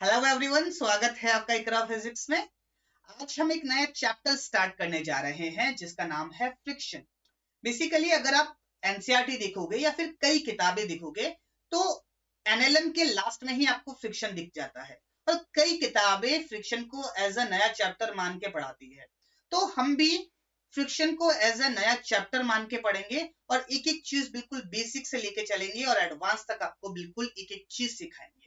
Hello everyone, स्वागत है आपका इकरा फिजिक्स में। आज हम एक नया चैप्टर स्टार्ट करने जा रहे हैं जिसका नाम है फ्रिक्शन। बेसिकली अगर आप एनसीईआरटी देखोगे या फिर कई किताबें देखोगे तो एनएलएम के लास्ट में ही आपको फ्रिक्शन दिख जाता है और कई किताबें फ्रिक्शन को एज अ नया चैप्टर मान के पढ़ाती है। तो हम भी फ्रिक्शन को एज अ नया चैप्टर मान के पढ़ेंगे और एक एक चीज बिल्कुल बेसिक से लेके चलेंगे और एडवांस तक आपको बिल्कुल एक एक चीज सिखाएंगे।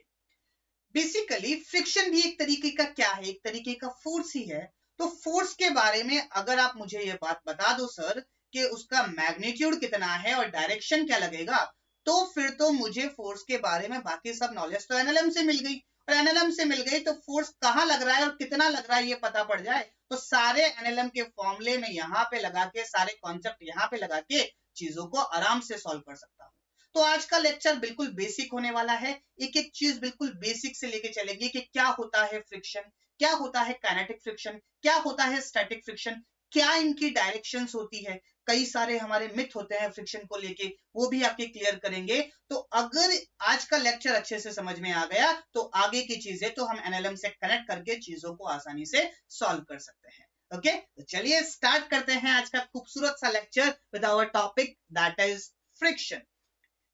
बेसिकली फ्रिक्शन भी एक तरीके का क्या है, एक तरीके का फोर्स ही है। तो फोर्स के बारे में अगर आप मुझे ये बात बता दो सर कि उसका मैग्नीट्यूड कितना है और डायरेक्शन क्या लगेगा, तो फिर तो मुझे फोर्स के बारे में बाकी सब नॉलेज तो एनएलएम से मिल गई। और एनएलएम से मिल गई तो फोर्स कहाँ लग रहा है और कितना लग रहा है ये पता पड़ जाए तो सारे एनएलएम के फॉर्मूले में यहाँ पे लगा के, सारे कॉन्सेप्ट यहाँ पे लगा के चीजों को आराम से सॉल्व कर सकता हूँ। तो आज का लेक्चर बिल्कुल बेसिक होने वाला है। एक एक चीज बिल्कुल बेसिक से लेके चलेंगे कि क्या होता है फ्रिक्शन, क्या होता है काइनेटिक फ्रिक्शन, क्या होता है स्टैटिक फ्रिक्शन, क्या इनकी डायरेक्शंस होती है। कई सारे हमारे मिथ होते हैं फ्रिक्शन को लेके, वो भी आपके क्लियर करेंगे। तो अगर आज का लेक्चर अच्छे से समझ में आ गया तो आगे की चीजें तो हम एनएलएम से कनेक्ट करके चीजों को आसानी से सॉल्व कर सकते हैं। ओके, तो चलिए स्टार्ट करते हैं आज का खूबसूरत सा lecture with our topic that is friction.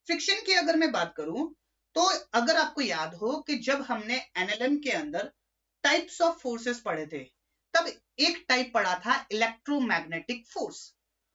Friction की अगर मैं बात करूं तो अगर आपको याद हो कि जब हमने एनएलएम के अंदर टाइप्स ऑफ फोर्सेस पढ़े थे तब एक टाइप पढ़ा था इलेक्ट्रोमैग्नेटिक फोर्स,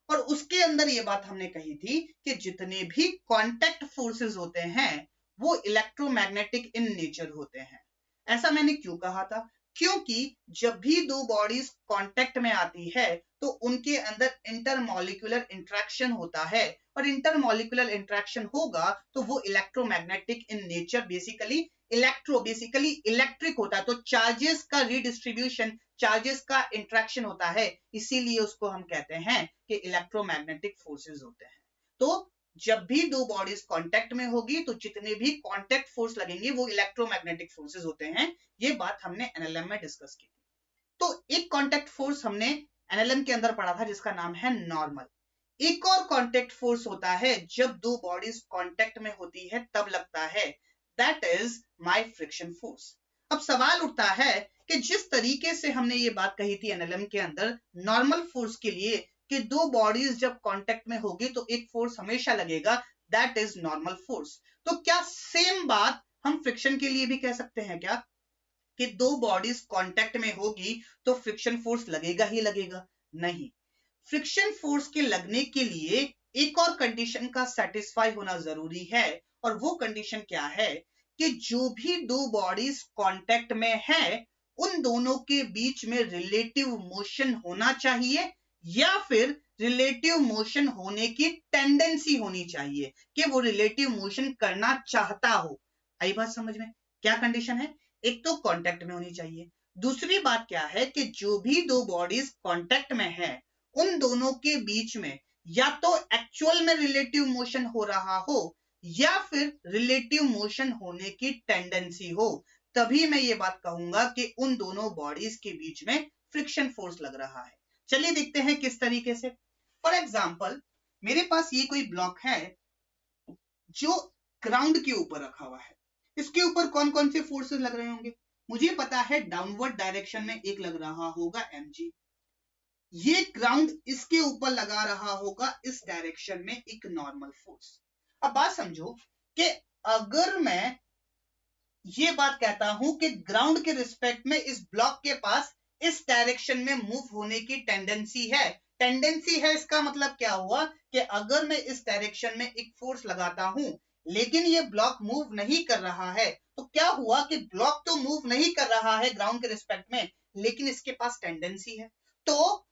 और उसके अंदर ये बात हमने कही थी कि जितने भी कांटेक्ट फोर्सेस होते हैं वो इलेक्ट्रोमैग्नेटिक इन नेचर होते हैं। ऐसा मैंने क्यों कहा था? क्योंकि जब भी दो बॉडीज कांटेक्ट में आती है तो उनके अंदर इंटरमॉलिक्यूलर इंटरेक्शन होता है, और इंटरमॉलिक्यूलर इंटरेक्शन होगा तो वो electromagnetic in nature, basically electric होता है। तो चार्जेस का रिडिस्ट्रीब्यूशन, चार्जेस का इंटरेक्शन होता है, इसीलिए उसको हम कहते हैं कि इलेक्ट्रोमैग्नेटिक फोर्सेस होते हैं। तो जब भी दो बॉडीज कांटेक्ट में होगी तो जितने भी कांटेक्ट फोर्स लगेंगे वो इलेक्ट्रोमैग्नेटिक फोर्सेस होते हैं। ये बात हमने एनएलएम में डिस्कस की थी। तो एक कांटेक्ट फोर्स हमने एनएलएम के अंदर पढ़ा था जिसका नाम है नॉर्मल। एक और कांटेक्ट फोर्स होता है जब दो बॉडीज कांटेक्ट में होती है तब लगता है, that is my friction force. अब सवाल उठता है कि जिस तरीके से हमने ये बात कही थी एनएलएम के अंदर नॉर्मल फोर्स के लिए कि दो बॉडीज जब कांटेक्ट में होगी तो एक फोर्स हमेशा लगेगा, दैट इज नॉर्मल फोर्स। तो क्या सेम बात हम फ्रिक्शन के लिए भी कह सकते हैं क्या कि दो बॉडीज कांटेक्ट में होगी तो फ्रिक्शन फोर्स लगेगा ही लगेगा? नहीं, फ्रिक्शन फोर्स के लगने के लिए एक और कंडीशन का सेटिस्फाई होना जरूरी है, और वो कंडीशन क्या है कि जो भी दो बॉडीज कांटेक्ट में है उन दोनों के बीच में रिलेटिव मोशन होना चाहिए, या फिर रिलेटिव मोशन होने की टेंडेंसी होनी चाहिए कि वो रिलेटिव मोशन करना चाहता हो। आई बात समझ में? क्या कंडीशन है? एक तो कांटेक्ट में होनी चाहिए, दूसरी बात क्या है कि जो भी दो बॉडीज कांटेक्ट में है उन दोनों के बीच में या तो एक्चुअल में रिलेटिव मोशन हो रहा हो या फिर रिलेटिव मोशन होने की टेंडेंसी हो, तभी मैं ये बात कहूंगा कि उन दोनों बॉडीज के बीच में फ्रिक्शन फोर्स लग रहा है। चलिए देखते हैं किस तरीके से। फॉर एग्जाम्पल, मेरे पास ये कोई ब्लॉक है जो ग्राउंड के ऊपर रखा हुआ है। इसके ऊपर कौन कौन से फोर्सेस लग रहे होंगे? मुझे पता है डाउनवर्ड डायरेक्शन में एक लग रहा होगा mg, ये ग्राउंड इसके ऊपर लगा रहा होगा इस डायरेक्शन में एक नॉर्मल फोर्स। अब बात समझो कि अगर मैं ये बात कहता हूं कि ग्राउंड के रिस्पेक्ट में इस ब्लॉक के पास इस डायरेक्शन में मूव होने की टेंडेंसी है, टेंडेंसी है इसका मतलब क्या हुआ कि अगर मैं इस डायरेक्शन में एक फोर्स लगाता हूं लेकिन ये ब्लॉक मूव नहीं कर रहा है, तो क्या हुआ कि ब्लॉक तो मूव नहीं कर रहा है ग्राउंड के रिस्पेक्ट में लेकिन इसके पास टेंडेंसी है। तो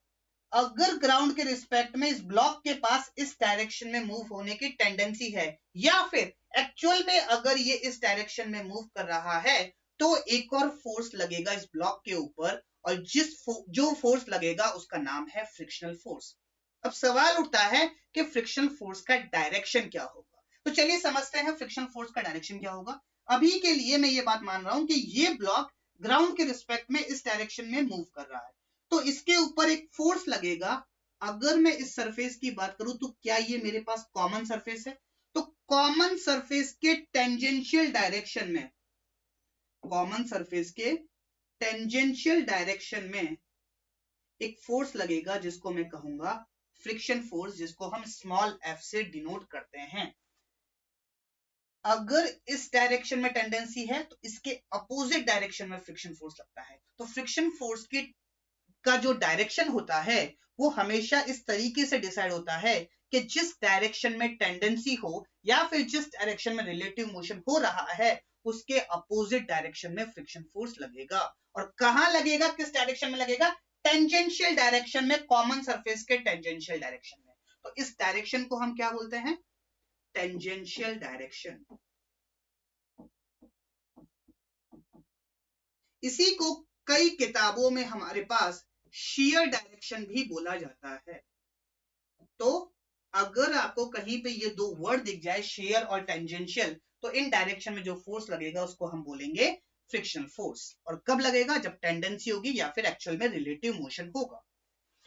अगर ग्राउंड के रिस्पेक्ट में इस ब्लॉक के पास इस डायरेक्शन में मूव होने की टेंडेंसी है या फिर एक्चुअल में अगर ये इस डायरेक्शन में मूव कर रहा है तो एक और फोर्स लगेगा इस ब्लॉक के ऊपर, और जो फोर्स लगेगा उसका नाम है फ्रिक्शनल फोर्स। अब सवाल उठता है कि फ्रिक्शनल फोर्स का डायरेक्शन क्या होगा। तो चलिए समझते हैं फ्रिक्शनल फोर्स का डायरेक्शन क्या होगा। अभी के लिए मैं ये बात मान रहा हूं कि ये ब्लॉक ग्राउंड के रिस्पेक्ट में इस डायरेक्शन में मूव कर रहा है तो इसके ऊपर एक फोर्स लगेगा। अगर मैं इस सरफेस की बात करूं तो क्या ये मेरे पास कॉमन सरफेस है? तो कॉमन सरफेस के टेंजेंशियल डायरेक्शन में कॉमन सरफेस के टेंजेंशियल डायरेक्शन में एक फोर्स लगेगा जिसको मैं कहूंगा फ्रिक्शन फोर्स, जिसको हम स्मॉल f से डिनोट करते हैं। अगर इस डायरेक्शन में टेंडेंसी है तो इसके अपोजिट डायरेक्शन में फ्रिक्शन फोर्स लगता है। तो फ्रिक्शन फोर्स की का जो डायरेक्शन होता है वो हमेशा इस तरीके से डिसाइड होता है कि जिस डायरेक्शन में टेंडेंसी हो या फिर जिस डायरेक्शन में रिलेटिव मोशन हो रहा है उसके अपोजिट डायरेक्शन में फ्रिक्शन फोर्स लगेगा। और कहां लगेगा, किस डायरेक्शन में लगेगा? टेंजेंशियल डायरेक्शन में, कॉमन सरफेस के टेंजेंशियल डायरेक्शन में। तो इस डायरेक्शन को हम क्या बोलते हैं? Tangential direction. इसी को कई किताबों में हमारे पास शेयर डायरेक्शन भी बोला जाता है। तो अगर आपको कहीं पे ये दो वर्ड दिख जाए, शेयर और टेंजेंशियल, तो इन डायरेक्शन में जो फोर्स लगेगा उसको हम बोलेंगे फ्रिक्शनल फोर्स। और कब लगेगा? जब टेंडेंसी होगी या फिर एक्चुअल में रिलेटिव मोशन होगा।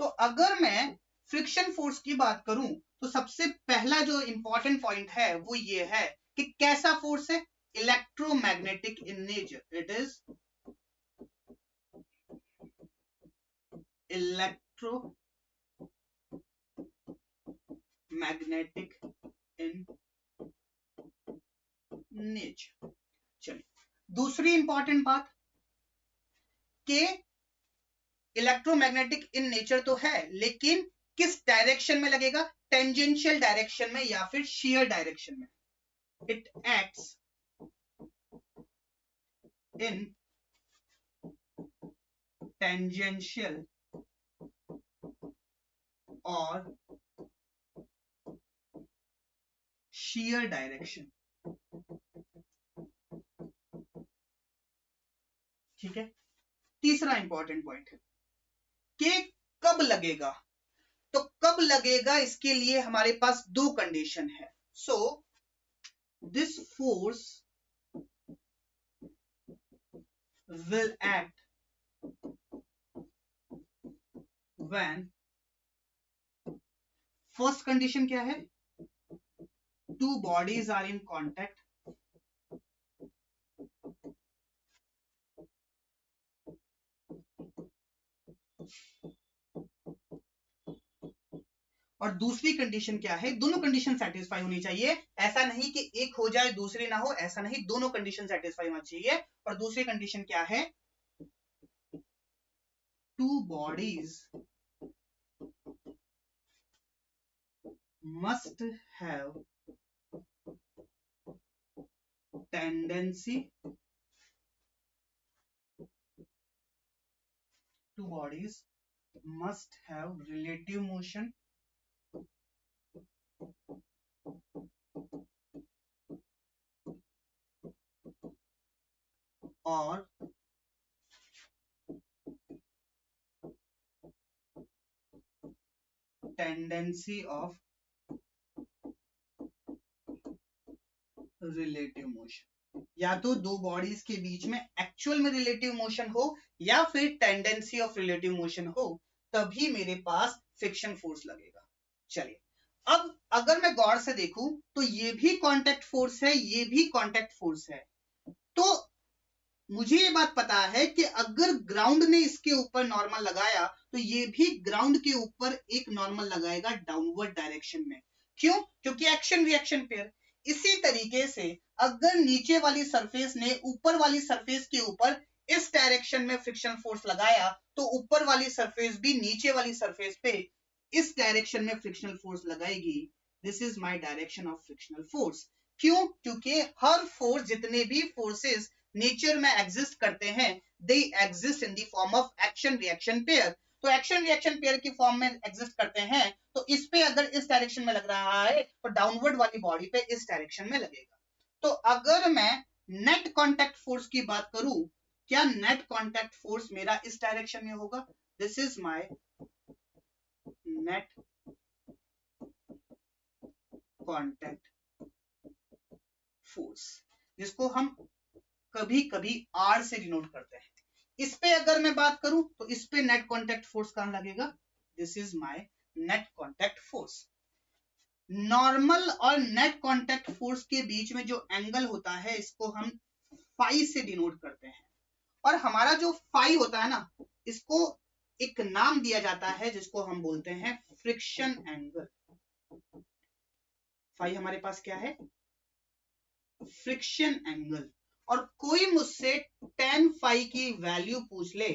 तो अगर मैं फ्रिक्शन फोर्स की बात करूं तो सबसे पहला जो इंपॉर्टेंट पॉइंट है वो ये है कि कैसा फोर्स है? Electromagnetic in nature. It is electromagnetic in nature. चलिए, दूसरी इंपॉर्टेंट बात कि इलेक्ट्रोमैग्नेटिक इन नेचर तो है, लेकिन किस डायरेक्शन में लगेगा? टेंजेंशियल डायरेक्शन में या फिर शेयर डायरेक्शन में। इट एक्ट्स इन टेंजेंशियल और शेयर डायरेक्शन। ठीक है। तीसरा इंपॉर्टेंट पॉइंट कि कब लगेगा। तो कब लगेगा इसके लिए हमारे पास दो कंडीशन है। So this force will act when, first condition क्या है? Two bodies are in contact और दूसरी कंडीशन क्या है? दोनों कंडीशन सेटिस्फाई होनी चाहिए। ऐसा नहीं कि एक हो जाए दूसरी ना हो, ऐसा नहीं, दोनों कंडीशन सेटिस्फाई होना चाहिए। और दूसरी कंडीशन क्या है? Two bodies must have tendency, two bodies must have relative motion और tendency of रिलेटिव मोशन। या तो दो बॉडीज के बीच में एक्चुअल में रिलेटिव मोशन हो या फिर टेंडेंसी ऑफ रिलेटिव मोशन हो, तभी मेरे पास फ्रिक्शन फोर्स लगेगा। चलिए, अब अगर मैं गौर से देखूं तो ये भी कांटेक्ट फोर्स है, ये भी कांटेक्ट फोर्स है। तो मुझे ये बात पता है कि अगर ग्राउंड ने इसके ऊपर नॉर्मल लगाया तो ये भी ग्राउंड के ऊपर एक नॉर्मल लगाएगा डाउनवर्ड डायरेक्शन में। क्यों? क्योंकि एक्शन रिएक्शन पेयर। इसी तरीके से अगर नीचे वाली सरफेस ने ऊपर वाली सरफेस के ऊपर इस डायरेक्शन में फ्रिक्शन फोर्स लगाया तो ऊपर वाली सरफेस भी नीचे वाली सरफेस पे इस डायरेक्शन में फ्रिक्शनल फोर्स लगाएगी। This is my direction of frictional force. क्यों? क्योंकि हर फोर्स, जितने भी फोर्सेस नेचर में एग्जिस्ट करते हैं, they exist in the form of action reaction pair. तो एक्शन रिएक्शन पेयर की फॉर्म में एग्जिस्ट करते हैं, तो इस पे अगर इस डायरेक्शन में लग रहा है तो डाउनवर्ड वाली बॉडी पे इस डायरेक्शन में लगेगा। तो अगर मैं नेट कांटेक्ट फोर्स की बात करूं, क्या नेट कांटेक्ट फोर्स मेरा इस डायरेक्शन में होगा? This is my net contact force, जिसको हम कभी कभी आर से डिनोट करते हैं। इस पे अगर मैं बात करूं तो इस पे नेट कांटेक्ट फोर्स कहां लगेगा? This is my net contact force. Normal और नेट कांटेक्ट फोर्स के बीच में जो एंगल होता है इसको हम फाई से डिनोट करते हैं। और हमारा जो फाई होता है ना, इसको एक नाम दिया जाता है जिसको हम बोलते हैं फ्रिक्शन एंगल। फाई हमारे पास क्या है? Friction angle. और कोई मुझसे tan फाई की वैल्यू पूछ ले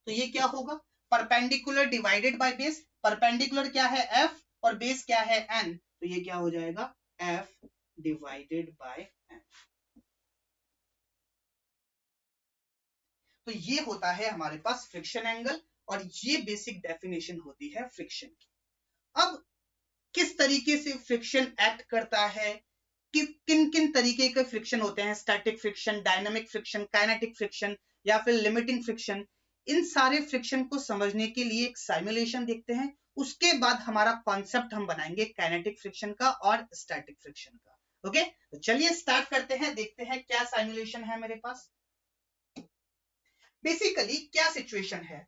तो ये क्या होगा? Perpendicular divided by base. Perpendicular क्या है? f, और बेस क्या है? n, तो ये क्या हो जाएगा? f divided by n। तो ये होता है हमारे पास फ्रिक्शन एंगल, और ये बेसिक डेफिनेशन होती है फ्रिक्शन की। अब किस तरीके से फ्रिक्शन एक्ट करता है, कि किन किन तरीके के फ्रिक्शन होते हैं, static friction, dynamic friction, kinetic friction या फिर लिमिटिंग फ्रिक्शन, इन सारे फ्रिक्शन को समझने के लिए एक सिमुलेशन देखते हैं। उसके बाद हमारा कॉन्सेप्ट हम बनाएंगे काइनेटिक फ्रिक्शन का और स्टैटिक फ्रिक्शन का। ओके, तो चलिए स्टार्ट करते हैं, देखते हैं क्या सिमुलेशन है मेरे पास। बेसिकली क्या सिचुएशन है,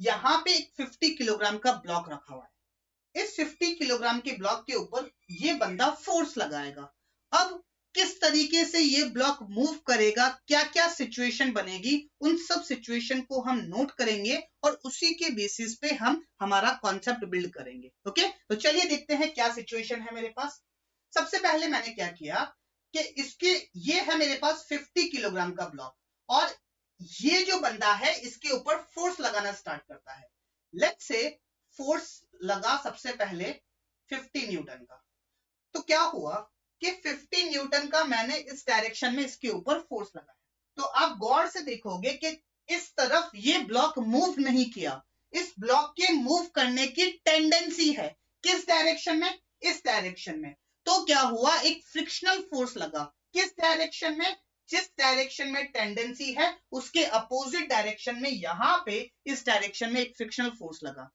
यहाँ पे एक 50 किलोग्राम का ब्लॉक रखा हुआ है। इस 50 किलोग्राम के ब्लॉक के ऊपर ये बंदा फोर्स लगाएगा। अब किस तरीके से ये ब्लॉक मूव करेगा, क्या क्या सिचुएशन बनेगी, उन सब सिचुएशन को हम नोट करेंगे और उसी के बेसिस पे हम हमारा कॉन्सेप्ट बिल्ड करेंगे। ओके, तो चलिए देखते हैं क्या सिचुएशन है मेरे पास। सबसे पहले मैंने क्या किया कि इसके ये है मेरे पास 50 किलोग्राम का ब्लॉक, और ये जो बंदा है इसके ऊपर फोर्स लगाना स्टार्ट करता है। लेट्स से फोर्स लगा सबसे पहले 50 न्यूटन का। तो क्या हुआ कि 50 न्यूटन का मैंने इस डायरेक्शन में इसके ऊपर फोर्स लगाया। तो आप गौर से देखोगे कि इस तरफ ये ब्लॉक मूव नहीं किया। इस ब्लॉक के मूव करने की टेंडेंसी है किस डायरेक्शन में? इस डायरेक्शन में। तो क्या हुआ, एक फ्रिक्शनल फोर्स लगा किस डायरेक्शन में? जिस डायरेक्शन में टेंडेंसी है उसके अपोजिट डायरेक्शन में, यहां पे इस डायरेक्शन में एक फ्रिक्शनल फोर्स लगा।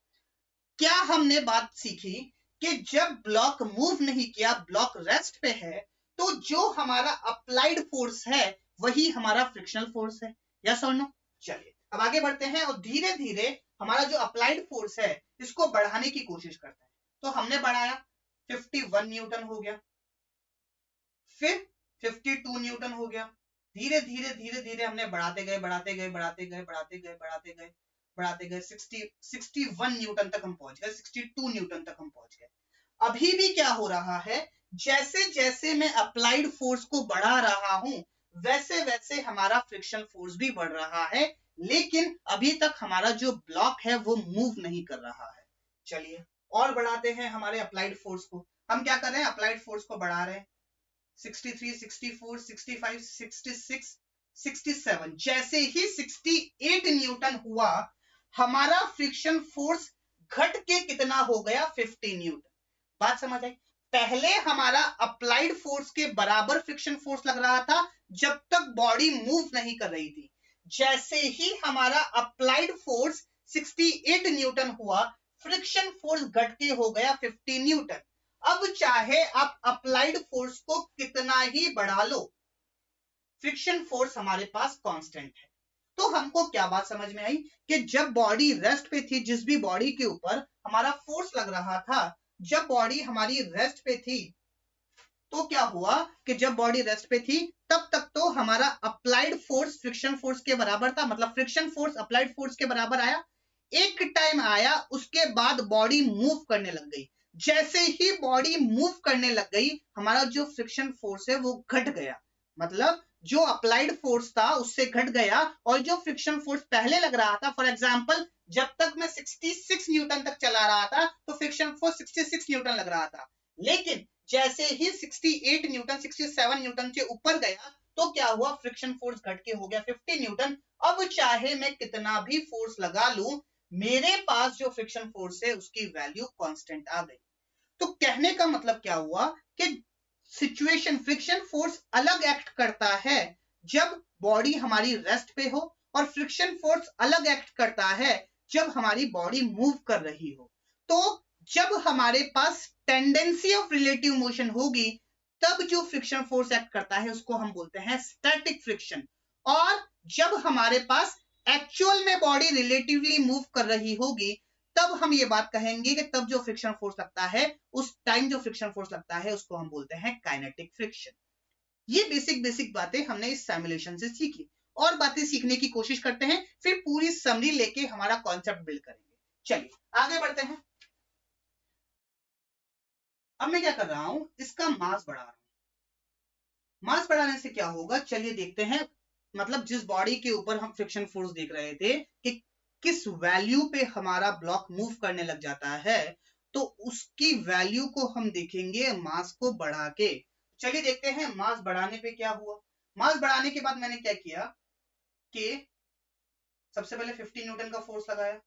क्या हमने बात सीखी कि जब ब्लॉक मूव नहीं किया, ब्लॉक रेस्ट पे है, तो जो हमारा अप्लाइड फोर्स है वही हमारा फ्रिक्शनल फोर्स है। यस और नो? चलिए अब आगे बढ़ते हैं और धीरे धीरे हमारा जो अप्लाइड फोर्स है इसको बढ़ाने की कोशिश करते हैं। तो हमने बढ़ाया, 51 न्यूटन हो गया, फिर 52 न्यूटन हो गया। धीरे धीरे धीरे धीरे हमने बढ़ाते गए बढ़ाते गए बढ़ाते गए बढ़ाते गए बढ़ाते गए बढ़ाते गए 61 न्यूटन तक हम पहुंच गए, 62 न्यूटन तक हम पहुंच गए। अभी भी क्या हो रहा है, जैसे जैसे मैं अप्लाइड फोर्स को बढ़ा रहा हूं वैसे वैसे हमारा फ्रिक्शन फोर्स भी बढ़ रहा है, लेकिन अभी तक हमारा जो ब्लॉक है वो मूव नहीं कर रहा है। चलिए और बढ़ाते हैं हमारे अप्लाइड फोर्स को। हम क्या कर रहे हैं, अप्लाइड फोर्स को बढ़ा रहे हैं, 63, 64, 65, 66, 67। जैसे ही 68 न्यूटन हुआ, हमारा फ्रिक्शन फोर्स घट के कितना हो गया, 50 न्यूटन। बात समझ आई? पहले हमारा अप्लाइड फोर्स के बराबर फ्रिक्शन फोर्स लग रहा था जब तक बॉडी मूव नहीं कर रही थी। जैसे ही हमारा अप्लाइड फोर्स 68 न्यूटन हुआ, फ्रिक्शन फोर्स घट के हो गया 50 न्यूटन। अब चाहे आप अप्लाइड फोर्स को कितना ही बढ़ा लो, फ्रिक्शन फोर्स हमारे पास कांस्टेंट है। तो हमको क्या बात समझ में आई कि जब बॉडी रेस्ट पे थी, जिस भी बॉडी के ऊपर हमारा फोर्स लग रहा था, जब बॉडी हमारी रेस्ट पे थी, तो क्या हुआ कि जब बॉडी रेस्ट पे थी तब तक तो हमारा अप्लाइड फोर्स फ्रिक्शन फोर्स के बराबर था, मतलब फ्रिक्शन फोर्स अप्लाइड फोर्स के बराबर आया। एक टाइम आया उसके बाद बॉडी मूव करने लग गई। जैसे ही बॉडी मूव करने लग गई, हमारा जो फ्रिक्शन फोर्स है वो घट गया, मतलब जो अप्लाइड फोर्स था उससे घट गया, और जो फ्रिक्शन फोर्स पहले लग रहा था, फॉर एग्जांपल जब तक मैं 66 न्यूटन तक चला रहा था तो फ्रिक्शन फोर्स 66 न्यूटन लग रहा था, लेकिन जैसे ही 68 न्यूटन 67 न्यूटन से ऊपर गया तो क्या हुआ, फ्रिक्शन फोर्स घट के हो गया 50 न्यूटन। अब चाहे मैं कितना भी फोर्स लगा लूं, मेरे पास जो फ्रिक्शन फोर्स है उसकी वैल्यू कांस्टेंट आ गई। तो कहने का मतलब क्या हुआ कि सिचुएशन फ्रिक्शन फोर्स अलग एक्ट करता है जब बॉडी हमारी रेस्ट पे हो, और फ्रिक्शन फोर्स अलग एक्ट करता है जब हमारी बॉडी मूव कर रही हो। तो जब हमारे पास टेंडेंसी ऑफ रिलेटिव मोशन होगी तब जो फ्रिक्शन फोर्स एक्ट करता है उसको हम बोलते हैं स्टैटिक फ्रिक्शन, और जब हमारे पास एक्चुअल में बॉडी रिलेटिवली मूव कर रही होगी तब हम ये बात कहेंगे कि तब जो फ्रिक्शन फोर्स लगता है, उस टाइम जो फ्रिक्शन फोर्स लगता है उसको हम बोलते हैं काइनेटिक फ्रिक्शन। ये बेसिक बेसिक बातें हमने इस सिमुलेशन से सीखी, और बातें सीखने की कोशिश करते हैं, फिर पूरी समरी लेके हमारा कॉन्सेप्ट बिल्ड करेंगे। चलिए आगे बढ़ते हैं। अब मैं क्या कर रहा हूं, इसका मास बढ़ा रहा हूं। मास बढ़ाने से क्या होगा, चलिए देखते हैं। मतलब जिस बॉडी के ऊपर हम फ्रिक्शन फोर्स देख रहे थे कि किस वैल्यू पे हमारा ब्लॉक मूव करने लग जाता है, तो उसकी वैल्यू को हम देखेंगे मास को बढ़ा के। चलिए देखते हैं मास बढ़ाने पे क्या हुआ। मास बढ़ाने के बाद मैंने क्या किया कि सबसे पहले 50 न्यूटन का फोर्स लगाया,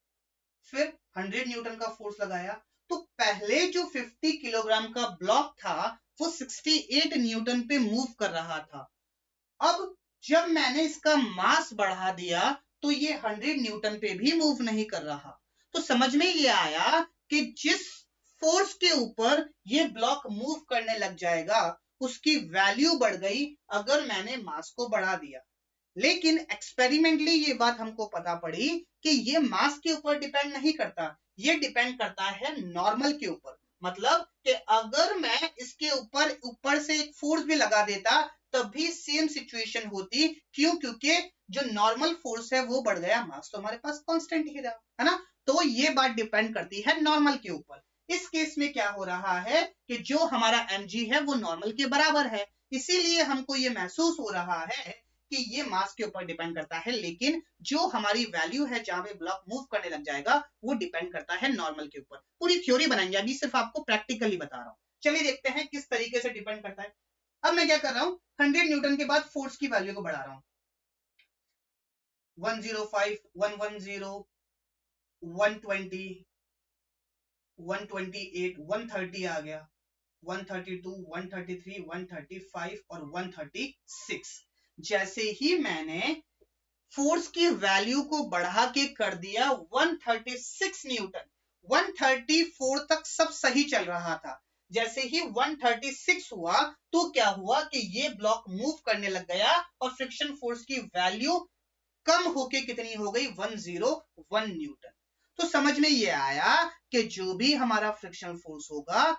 फिर 100 न्यूटन का फोर्स लगाया। तो पहले जो 50 किलोग्राम का ब्लॉक था वो 68 न्यूटन पे मूव कर रहा था। अब जब मैंने इसका मास बढ़ा दिया तो ये 100 न्यूटन पे भी मूव नहीं कर रहा। तो समझ में ये आया कि जिस फोर्स के ऊपर ये ब्लॉक मूव करने लग जाएगा उसकी वैल्यू बढ़ गई अगर मैंने मास को बढ़ा दिया। लेकिन एक्सपेरिमेंटली ये बात हमको पता पड़ी कि ये मास के ऊपर डिपेंड नहीं करता, ये डिपेंड करता है नॉर्मल के ऊपर। मतलब कि अगर मैं इसके ऊपर से एक फोर्स भी लगा देता तब भी सेम सिचुएशन होती। क्यों? क्योंकि जो नॉर्मल फोर्स है वो बढ़ गया, मास तो हमारे पास कांस्टेंट ही रहा, है ना। तो ये बात डिपेंड करती है नॉर्मल के ऊपर। इस केस में क्या हो रहा है कि जो हमारा mg है वो नॉर्मल के बराबर है, इसीलिए हमको ये महसूस हो रहा है कि ये मास के ऊपर डिपेंड करता है। लेकिन जो हमारी वैल्यू है जहां पे ब्लॉक मूव करने लग जाएगा वो डिपेंड करता है नॉर्मल के ऊपर। पूरी थ्योरी बनाएंगे, अभी सिर्फ आपको प्रैक्टिकली बता रहा हूं। चलिए देखते हैं किस तरीके से डिपेंड करता है। अब मैं क्या कर रहा हूं, 100 न्यूटन के बाद फोर्स की वैल्यू को बढ़ा रहा हूं। 105, 110, 120, 128, 130 आ गया, 132, 133, 135 और 136। जैसे ही मैंने फोर्स की वैल्यू को बढ़ा के कर दिया 136 न्यूटन, 134 तक सब सही चल रहा था। जैसे ही 136 हुआ तो क्या हुआ कि ये ब्लॉक मूव करने लग गया और फ्रिक्शन फोर्स की वैल्यू कम होके कितनी हो गई, 101 न्यूटन। तो समझ में ये आया कि जो भी हमारा फ्रिक्शन फोर्स होगा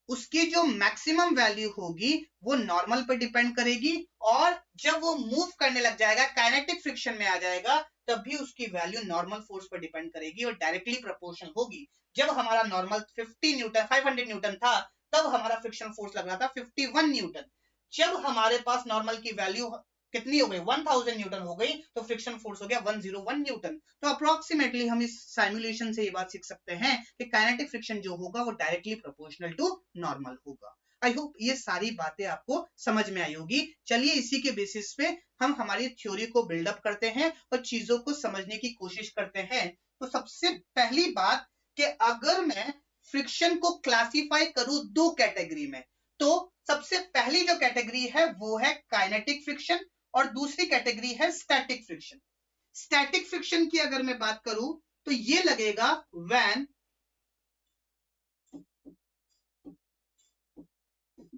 उसकी जो मैक्सिमम वैल्यू होगी वो नॉर्मल पर डिपेंड करेगी, और जब वो मूव करने लग जाएगा, काइनेटिक फ्रिक्शन में आ जाएगा, तब भी उसकी वैल्यू नॉर्मल फोर्स पर डिपेंड करेगी और डायरेक्टली प्रोपोर्शनल होगी। जब हमारा नॉर्मल 50 न्यूटन 500 न्यूटन था तब हमारा फ्रिक्शन फोर्स लग रहा था 51 न्यूटन। जब हमारे पास नॉर्मल की वैल्यू कितनी हो गई, 1000 न्यूटन हो गई, तो फ्रिक्शन फोर्स हो गया 101 न्यूटन। तो अप्रोक्सीमेटली हम इस सिमुलेशन से ये बात सीख सकते हैं कि काइनेटिक फ्रिक्शन जो होगा वो डायरेक्टली प्रोपोर्शनल टू नॉर्मल होगा। आई होप ये सारी बातें आपको समझ में आई होगी। चलिए इसी के बेसिस पे हम हमारी थ्योरी को बिल्डअप करते हैं और चीजों को समझने की कोशिश करते हैं। तो सबसे पहली बात कि अगर मैं फ्रिक्शन को क्लासिफाई करूं दो कैटेगरी में, तो सबसे पहली जो कैटेगरी है वो है काइनेटिक फ्रिक्शन और दूसरी कैटेगरी है स्टैटिक फ्रिक्शन। स्टैटिक फ्रिक्शन की अगर मैं बात करूं तो ये लगेगा when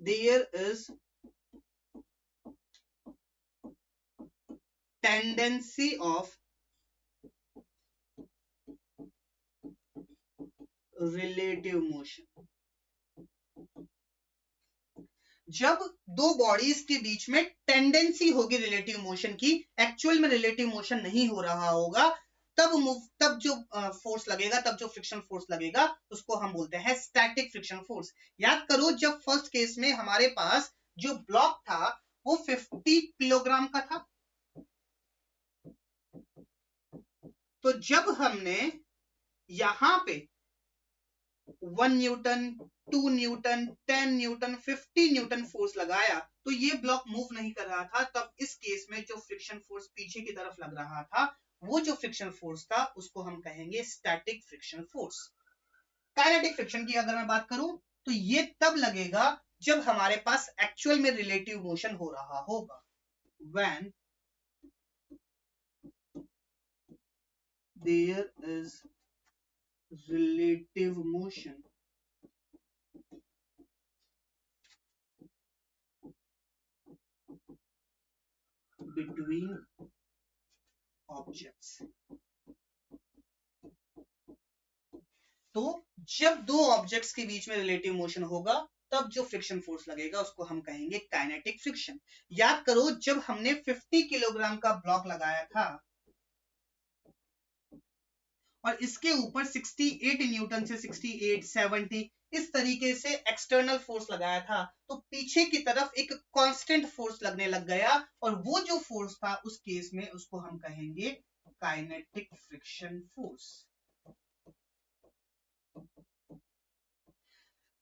there is tendency of relative motion. जब दो बॉडीज के बीच में टेंडेंसी होगी रिलेटिव मोशन की, एक्चुअल में रिलेटिव मोशन नहीं हो रहा होगा, तब जो फोर्स लगेगा, तब जो फ्रिक्शन फोर्स लगेगा उसको हम बोलते हैं स्टैटिक फ्रिक्शन फोर्स। याद करो जब फर्स्ट केस में हमारे पास जो ब्लॉक था वो 50 किलोग्राम का था, तो जब हमने यहां पे 1 Newton 2 Newton 10 Newton 50 Newton force लगाया तो ये ब्लॉक मूव नहीं कर रहा था। तब इस केस में जो फ्रिक्शन फोर्स पीछे की तरफ लग रहा था वो जो फ्रिक्शन फोर्स था उसको हम कहेंगे static friction force. Kinetic friction की अगर मैं बात करूं तो ये तब लगेगा जब हमारे पास एक्चुअल में रिलेटिव मोशन हो रहा होगा, when there is relative motion between objects। तो जब दो ऑब्जेक्ट्स के बीच में रिलेटिव मोशन होगा तब जो फ्रिक्शन फोर्स लगेगा उसको हम कहेंगे काइनेटिक फ्रिक्शन। याद करो जब हमने 50 किलोग्राम का ब्लॉक लगाया था और इसके ऊपर 68 न्यूटन से 68, 70 इस तरीके से एक्सटर्नल फोर्स लगाया था, तो पीछे की तरफ एक कांस्टेंट फोर्स लगने लग गया और वो जो फोर्स था उस केस में उसको हम कहेंगे काइनेटिक फ्रिक्शन फोर्स।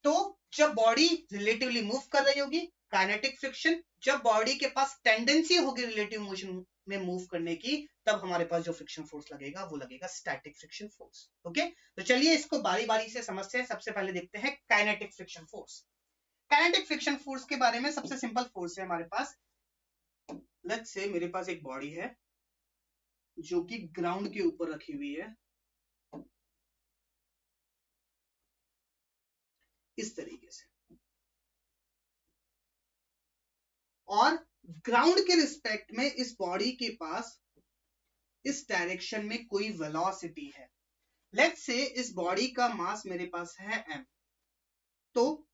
तो जब बॉडी रिलेटिवली मूव कर रही होगी काइनेटिक फ्रिक्शन, जब बॉडी के पास टेंडेंसी होगी रिलेटिव मोशन में मूव करने की, तब हमारे पास जो फ्रिक्शन फोर्स लगेगा वो लगेगा स्टैटिक फ्रिक्शन फोर्स। ओके, तो चलिए इसको बारी बारी से समझते हैं। सबसे पहले देखते हैं kinetic friction force. Kinetic friction force के बारे में सबसे सिंपल फोर्स है हमारे पास। लेट्स से मेरे पास एक बॉडी है जो कि ग्राउंड के ऊपर रखी हुई है इस तरीके से, और ग्राउंड के रिस्पेक्ट में इस बॉडी के पास इस डायरेक्शन में कोई वेलोसिटी है। लेट्स से इस बॉडी का मास मेरे पास है m, तो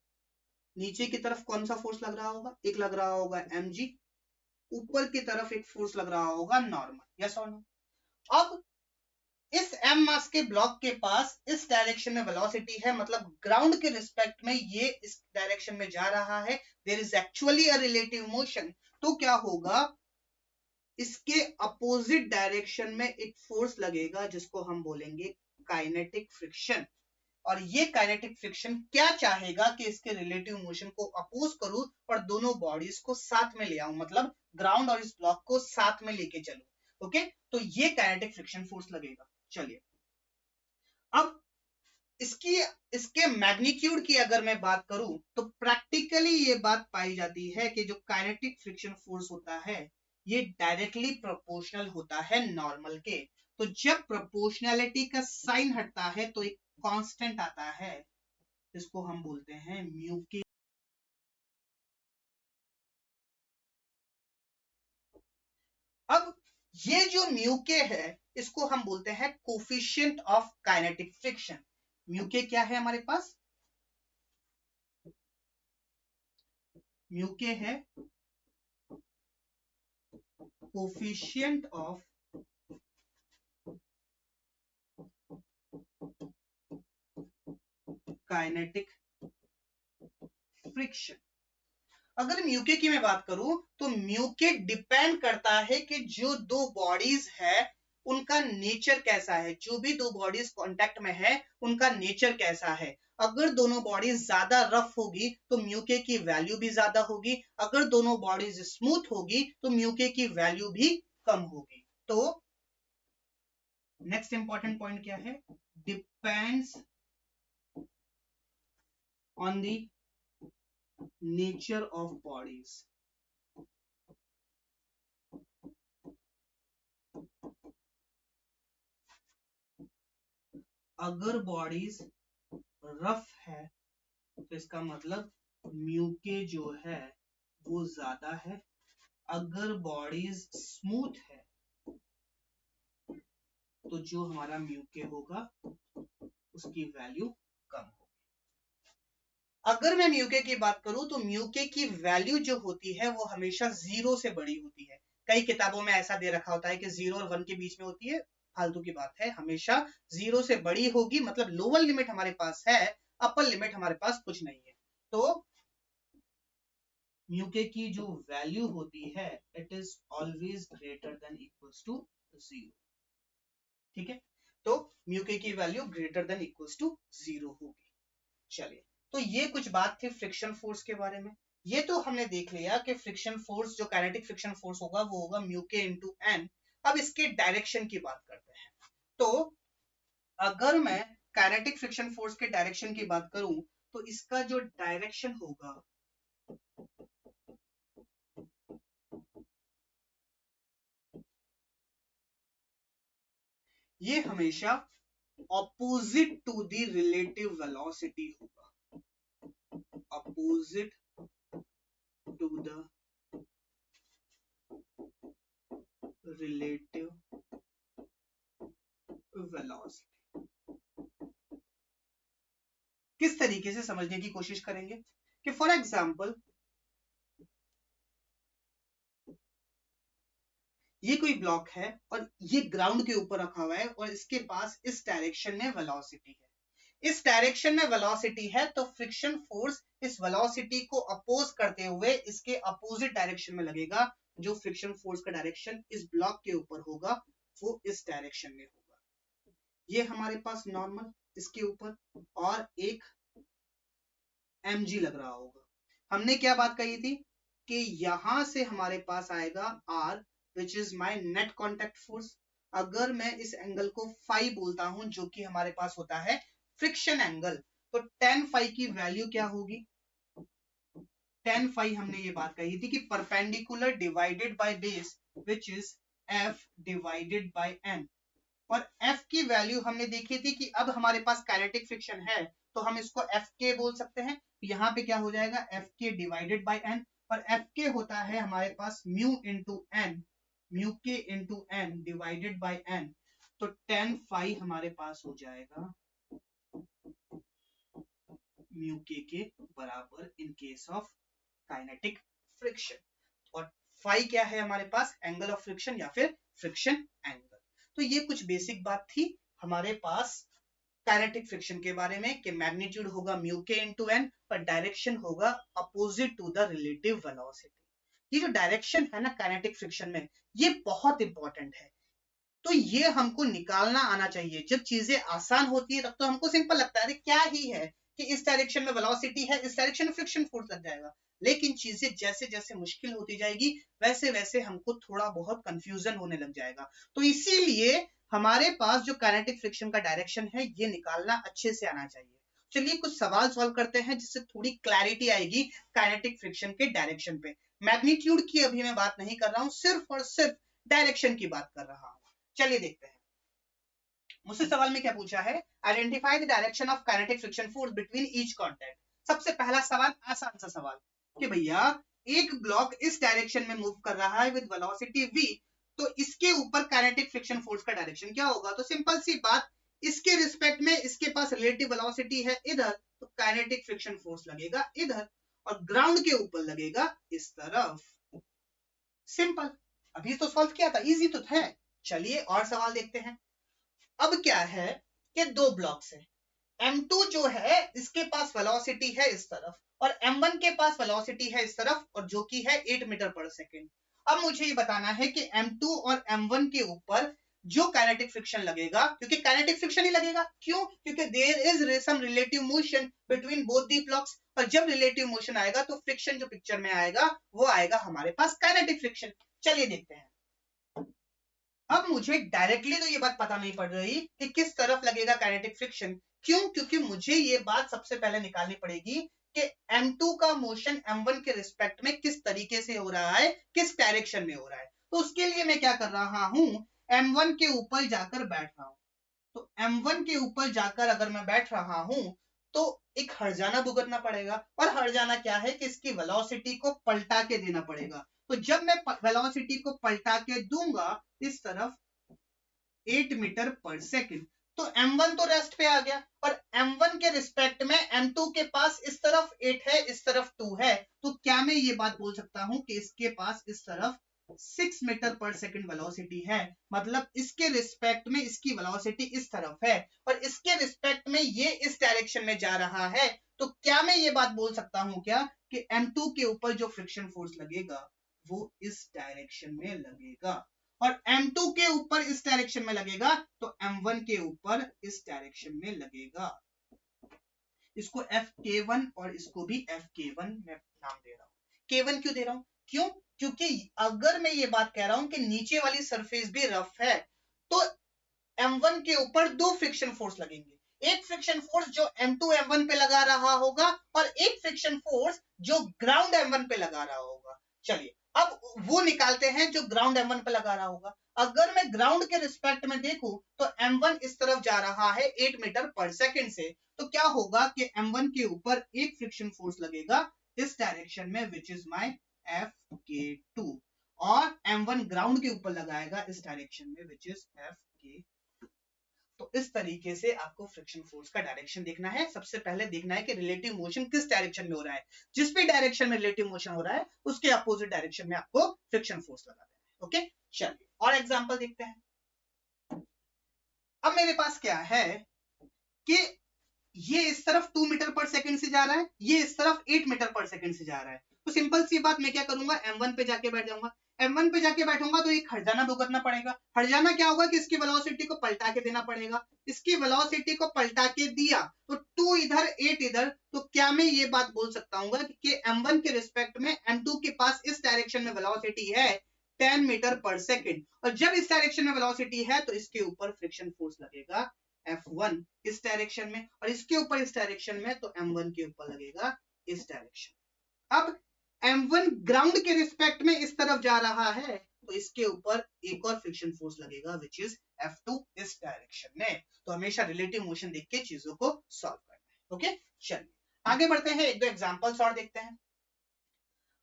नीचे की तरफ कौन सा फोर्स लग रहा होगा? एक लग रहा होगा mg, ऊपर की तरफ एक फोर्स लग रहा होगा नॉर्मल। यस और नो? अब इस m मास के ब्लॉक के पास इस डायरेक्शन में वेलोसिटी है, मतलब ग्राउंड के रिस्पेक्ट में ये इस डायरेक्शन में जा रहा है, there is actually a relative motion. तो क्या होगा, इसके अपोजिट डायरेक्शन में एक फोर्स लगेगा जिसको हम बोलेंगे काइनेटिक फ्रिक्शन। और ये काइनेटिक फ्रिक्शन क्या चाहेगा कि इसके रिलेटिव मोशन को अपोज करूं और दोनों बॉडीज को साथ में ले आऊं, मतलब ग्राउंड और इस ब्लॉक को साथ में लेके चलूं। ओके, तो ये काइनेटिक फ्रिक्शन फोर्स लगेगा। चलिए अब इसके मैग्नीट्यूड की अगर मैं बात करूं तो प्रैक्टिकली ये बात पाई जाती है कि जो काइनेटिक फ्रिक्शन फोर्स होता है ये डायरेक्टली प्रोपोर्शनल होता है नॉर्मल के। तो जब प्रोपोर्शनैलिटी का साइन हटता है तो एक कांस्टेंट आता है, इसको हम बोलते हैं म्यू के। अब ये जो म्यू के है इसको हम बोलते हैं coefficient of kinetic friction. Mu के क्या है हमारे पास? म्यू के है कोफिशिएंट ऑफ काइनेटिक फ्रिक्शन। अगर म्यूके की मैं बात करूं तो म्यूके डिपेंड करता है कि जो दो बॉडीज है उनका नेचर कैसा है, जो भी दो बॉडीज कांटेक्ट में है उनका नेचर कैसा है। अगर दोनों बॉडीज ज्यादा रफ होगी तो म्यूके की वैल्यू भी ज्यादा होगी, अगर दोनों बॉडीज स्मूथ होगी तो म्यूके की वैल्यू भी कम होगी। तो नेक्स्ट इंपॉर्टेंट पॉइंट क्या है? Depends on the nature of bodies. अगर बॉडीज रफ है तो इसका मतलब म्यूके जो है वो ज्यादा है, अगर बॉडीज स्मूथ है तो जो हमारा म्यूके होगा उसकी वैल्यू कम होगी। अगर मैं म्यूके की बात करूं तो म्यूके की वैल्यू जो होती है वो हमेशा 0 से बड़ी होती है। कई किताबों में ऐसा दे रखा होता है कि 0 और 1 के बीच में होती है, फालतू की बात है। हमेशा 0 से बड़ी होगी, मतलब लोअर लिमिट हमारे पास है, अपर लिमिट हमारे पास कुछ नहीं है। तो म्यूके की जो वैल्यू होती है it is always greater than equals to 0। ठीक है, तो म्यूके की value greater than equals to 0 होगी। चलिए, तो ये कुछ बात थी फ्रिक्शन फोर्स के बारे में। ये तो हमने देख लिया कि फ्रिक्शन फोर्स जो काइनेटिक फ्रिक्शन फोर्स होगा वो होगा म्यूके इनटू एन। अब इसके डायरेक्शन की बात करते हैं। तो अगर मैं काइनेटिक फ्रिक्शन फोर्स के डायरेक्शन की बात करूं तो इसका जो डायरेक्शन होगा ये हमेशा opposite to the relative velocity होगा, opposite to the relative velocity. किस तरीके से समझने की कोशिश करेंगे? कि फॉर एग्जाम्पल ये कोई ब्लॉक है और ये ग्राउंड के ऊपर रखा हुआ है और इसके पास इस डायरेक्शन में वेलोसिटी है, इस डायरेक्शन में वेलोसिटी है, तो फ्रिक्शन फोर्स इस वेलोसिटी को अपोज करते हुए इसके अपोजिट डायरेक्शन में लगेगा। जो फ्रिक्शन फोर्स का डायरेक्शन इस ब्लॉक के ऊपर होगा वो इस डायरेक्शन में होगा। ये हमारे पास नॉर्मल इसके ऊपर और एक mg लग रहा होगा। हमने क्या बात कही थी कि यहां से हमारे पास आएगा r which is my net contact force। अगर मैं इस एंगल को फाई बोलता हूं जो कि हमारे पास होता है फ्रिक्शन एंगल, तो tan फाई की वैल्यू क्या होगी? tan फाई हमने ये बात कही थी कि perpendicular divided by base which is f divided by n। और F की वैल्यू हमने देखी थी कि अब हमारे पास काइनेटिक फ्रिक्शन है तो हम इसको Fk बोल सकते हैं। यहाँ पे क्या हो जाएगा Fk डिवाइडेड बाय n, और Fk होता है हमारे पास म्यू इंटू एन, म्यू के into n divided by n। तो tan फाई हमारे पास हो जाएगा म्यू के बराबर in case of kinetic friction. और फाई क्या है हमारे पास? एंगल ऑफ फ्रिक्शन या फिर फ्रिक्शन एंगल। तो ये कुछ बेसिक बात थी हमारे पास काइनेटिक फ्रिक्शन के बारे में कि मैग्नीट्यूड होगा म्यू के इंटू एन और डायरेक्शन होगा opposite to the relative velocity. ये जो डायरेक्शन है ना काइनेटिक फ्रिक्शन में, ये बहुत इंपॉर्टेंट है। तो ये हमको निकालना आना चाहिए। जब चीजें आसान होती है तब तो हमको सिंपल लगता है क्या ही है कि इस डायरेक्शन में वेलोसिटी है, इस डायरेक्शन में फ्रिक्शन फोर्स लग जाएगा। लेकिन चीजें जैसे जैसे मुश्किल होती जाएगी वैसे वैसे हमको थोड़ा बहुत कंफ्यूजन होने लग जाएगा। तो इसीलिए हमारे पास जो काइनेटिक फ्रिक्शन का डायरेक्शन है ये निकालना अच्छे से आना चाहिए। चलिए कुछ सवाल सॉल्व करते हैं जिससे थोड़ी क्लैरिटी आएगी काइनेटिक फ्रिक्शन के डायरेक्शन पे। मैग्नीट्यूड की अभी मैं बात नहीं कर रहा हूं, सिर्फ और सिर्फ डायरेक्शन की बात कर रहा हूं। चलिए देखते हैं मुझसे सवाल में क्या पूछा है। Identify the direction of kinetic friction force between each contact. सबसे पहला सवाल आसान सा सवाल कि भैया एक ब्लॉक इस डायरेक्शन में मूव कर रहा है विद वेलोसिटी v, तो इसके ऊपर काइनेटिक फ्रिक्शन फोर्स का डायरेक्शन क्या होगा? तो सिंपल सी बात, इसके रिस्पेक्ट में इसके पास रिलेटिव वेलोसिटी है इधर, तो काइनेटिक फ्रिक्शन फोर्स लगेगा इधर, और ग्राउंड के ऊपर लगेगा इस तरफ। सिंपल। अभी तो सॉल्व किया था, इजी तो है। चलिए और सवाल देखते हैं। अब क्या है कि दो ब्लॉक्स है, M2 जो है इसके पास वेलोसिटी है इस तरफ और M1 के पास वेलोसिटी है इस तरफ, और जो कि है 8 मीटर पर सेकेंड। अब मुझे ये बताना है कि M2 और M1 के ऊपर जो काइनेटिक फ्रिक्शन लगेगा, क्योंकि काइनेटिक फ्रिक्शन ही लगेगा, क्यों? क्योंकि there is some relative motion between both the blocks, और जब रिलेटिव मोशन आएगा तो फ्रिक्शन जो पिक्चर में आएगा वो आएगा हमारे पास काइनेटिक फ्रिक्शन। चलिए देखते हैं। अब मुझे डायरेक्टली तो ये बात पता नहीं पड़ रही कि किस तरफ लगेगा काइनेटिक फ्रिक्शन। क्यों? क्योंकि मुझे ये बात सबसे पहले निकालनी पड़ेगी कि M2 का मोशन M1 के रिस्पेक्ट में किस तरीके से हो रहा है, किस डायरेक्शन में हो रहा है। तो उसके लिए मैं क्या कर रहा हूं, M1 के ऊपर जाकर बैठ रहा हूं। तो M1 के ऊपर जाकर अगर मैं बैठ रहा हूं तो एक हर्जाना भुगतना पड़ेगा, और हर्जाना क्या है कि इसकी वेलोसिटी को पलटा के देना पड़ेगा। तो जब मैं वेलोसिटी को पलटा के दूंगा इस तरफ 8 मीटर पर सेकेंड, तो M1 तो रेस्ट पे आ गया, और M1 के रिस्पेक्ट में M2 के पास इस तरफ 8 है इस तरफ 2 है, तो क्या मैं ये बात बोल सकता हूं कि इसके पास इस तरफ 6 मीटर पर सेकेंड वेलोसिटी है। मतलब इसके रिस्पेक्ट में इसकी वेलोसिटी इस तरफ है और इसके रिस्पेक्ट में ये इस डायरेक्शन में जा रहा है। तो क्या मैं ये बात बोल सकता हूं क्या कि M2 के ऊपर जो फ्रिक्शन फोर्स लगेगा वो इस डायरेक्शन में लगेगा, और M2 के ऊपर इस डायरेक्शन में लगेगा तो M1 के ऊपर इस डायरेक्शन में लगेगा। इसको FK1 और इसको भी FK1 मैं नाम दे रहा हूं। K1 क्यों दे रहा हूं? क्यों? क्योंकि अगर मैं ये बात कह रहा हूं कि नीचे वाली सरफेस भी रफ है तो M1 के ऊपर दो फ्रिक्शन फोर्स लगेंगे। एक फ्रिक्शन फोर्स जो M2 M1 पे लगा रहा होगा और एक फ्रिक्शन फोर्स जो ग्राउंड M1 पे लगा रहा होगा। चलिए अब वो निकालते हैं जो ग्राउंड M1 पे लगा रहा होगा। अगर मैं ग्राउंड के रिस्पेक्ट में देखूं तो M1 इस तरफ जा रहा है 8 मीटर पर सेकेंड से, तो क्या होगा कि M1 के ऊपर एक फ्रिक्शन फोर्स लगेगा इस डायरेक्शन में विच इज माय FK2, और M1 ग्राउंड के ऊपर लगाएगा इस डायरेक्शन में विच इज FK। तो इस तरीके से आपको फ्रिक्शन फोर्स का डायरेक्शन देखना है। सबसे पहले देखना है कि रिलेटिव मोशन किस डायरेक्शन में हो रहा है। जिस भी डायरेक्शन में रिलेटिव मोशन हो रहा है उसके अपोजिट डायरेक्शन में आपको फ्रिक्शन फोर्स लगा देना है। ओके, चलिए और एग्जांपल देखते हैं। अब मेरे पास क्या है कि ये इस तरफ 2 मीटर पर सेकंड से जा रहा है, ये इस तरफ 8 मीटर पर सेकंड से जा रहा है। तो सिंपल सी बात, मैं क्या करूंगा, m1 पे जाके बैठ जाऊंगा। m1 पे जाके बैठूंगा तो एक हर्जाना भुगतना पड़ेगा। हर्जाना क्या होगा कि इसकी वेलोसिटी को पलटा के देना पड़ेगा। इसकी वेलोसिटी को पलटा के दिया तो 2 इधर 8 इधर, तो क्या मैं ये बात बोल सकता हूँ कि m1 के रिस्पेक्ट में m2 के पास इस डायरेक्शन में वेलोसिटी है 10 मीटर पर सेकंड, और जब इस डायरेक्शन में वेलोसिटी है तो इसके ऊपर फ्रिक्शन फोर्स लगेगा F1 इस डायरेक्शन में, और इसके ऊपर इस डायरेक्शन में तो M1 के ऊपर लगेगा इस डायरेक्शन। अब M1 ग्राउंड के रिस्पेक्ट में इस तरफ जा रहा है तो इसके ऊपर एक और फ्रिक्शन फोर्स लगेगा विच इज F2 इस डायरेक्शन में। तो हमेशा रिलेटिव मोशन देख के चीजों को सॉल्व करना है। ओके, चलिए आगे बढ़ते हैं, एक दो एग्जांपल्स और देखते हैं।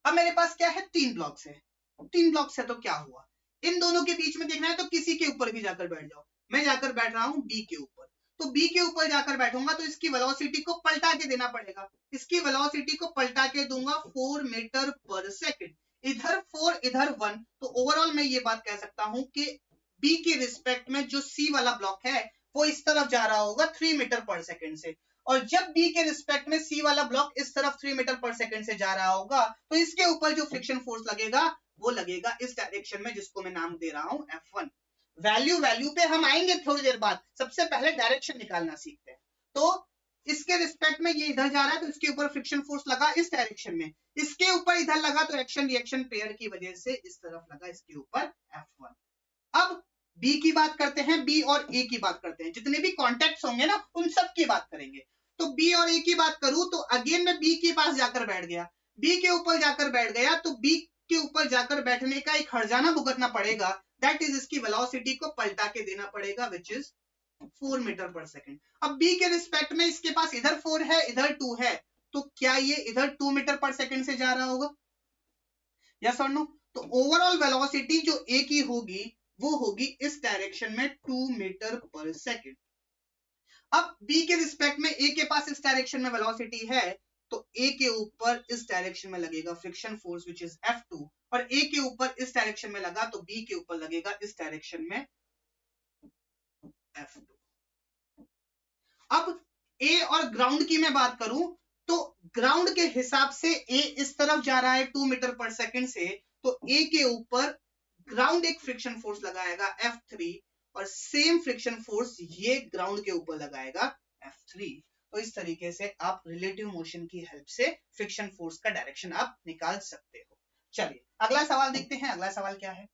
अब मेरे पास क्या है, 3 ब्लॉक्स है। 3 ब्लॉक्स है तो क्या हुआ, इन दोनों के बीच में देखना है तो किसी के ऊपर भी जाकर बैठ जाओ। मैं जाकर बैठ रहा हूं बी के ऊपर, तो बी के ऊपर जाकर बैठूंगा तो इसकी वेलोसिटी को पलटा के देना पड़ेगा। इसकी वेलोसिटी को पलटा के दूंगा 4 मीटर पर सेकंड, इधर 4 इधर 1, तो ओवरऑल मैं ये बात कह सकता हूं कि बी के रिस्पेक्ट में जो सी वाला ब्लॉक है वो इस तरफ जा रहा होगा 3 मीटर पर सेकंड से, और जब बी के रिस्पेक्ट में सी वाला ब्लॉक इस तरफ 3 मीटर पर सेकंड से जा रहा होगा तो इसके ऊपर जो फ्रिक्शन फोर्स लगेगा वो लगेगा इस डायरेक्शन में, जिसको मैं नाम दे रहा हूं F1। वैल्यू पे हम आएंगे थोड़ी देर बाद, सबसे पहले डायरेक्शन निकालना सीखते हैं। तो इसके रिस्पेक्ट में ये इधर जा रहा है तो इसके ऊपर फ्रिक्शन फोर्स लगा इस डायरेक्शन में, इसके ऊपर इधर लगा तो एक्शन रिएक्शन पेयर की वजह से इस तरफ लगा इसके ऊपर F1। अब बी की बात करते हैं, बी और ए की बात करते हैं, जितने भी कॉन्टेक्ट्स होंगे ना उन सब की बात करेंगे। तो बी और ए की बात करूं तो अगेन मैं बी के पास जाकर बैठ गया, बी के ऊपर जाकर बैठ गया तो बी के ऊपर जाकर बैठने का एक हर्जाना भुगतना पड़ेगा, दैट इज इसकी वेलोसिटी को पलटा के देना पड़ेगा which is 4 metre per second. अब बी के रिस्पेक्ट में इसके पास इधर 4 है इधर 2 है, तो क्या ये इधर 2 मीटर पर सेकंड से जा रहा होगा, यस और नो? तो ओवरऑल वेलोसिटी जो ए की होगी वो होगी इस डायरेक्शन में 2 मीटर पर सेकंड। अब बी के रिस्पेक्ट में ए के पास इस डायरेक्शन में वेलोसिटी है तो ए के ऊपर इस डायरेक्शन में लगेगा friction force which is F2, और ए के ऊपर इस डायरेक्शन में लगा तो बी के ऊपर लगेगा इस डायरेक्शन में F2। अब ए और ग्राउंड की मैं बात करूं तो ग्राउंड के हिसाब से ए इस तरफ जा रहा है 2 मीटर पर सेकंड से, तो ए के ऊपर ग्राउंड एक फ्रिक्शन फोर्स लगाएगा F3, और सेम फ्रिक्शन फोर्स ये ग्राउंड के ऊपर लगाएगा F3। तो इस तरीके से आप रिलेटिव मोशन की हेल्प से फ्रिक्शन फोर्स का डायरेक्शन आप निकाल सकते हो। चलिए अगला सवाल देखते हैं। अगला सवाल क्या है,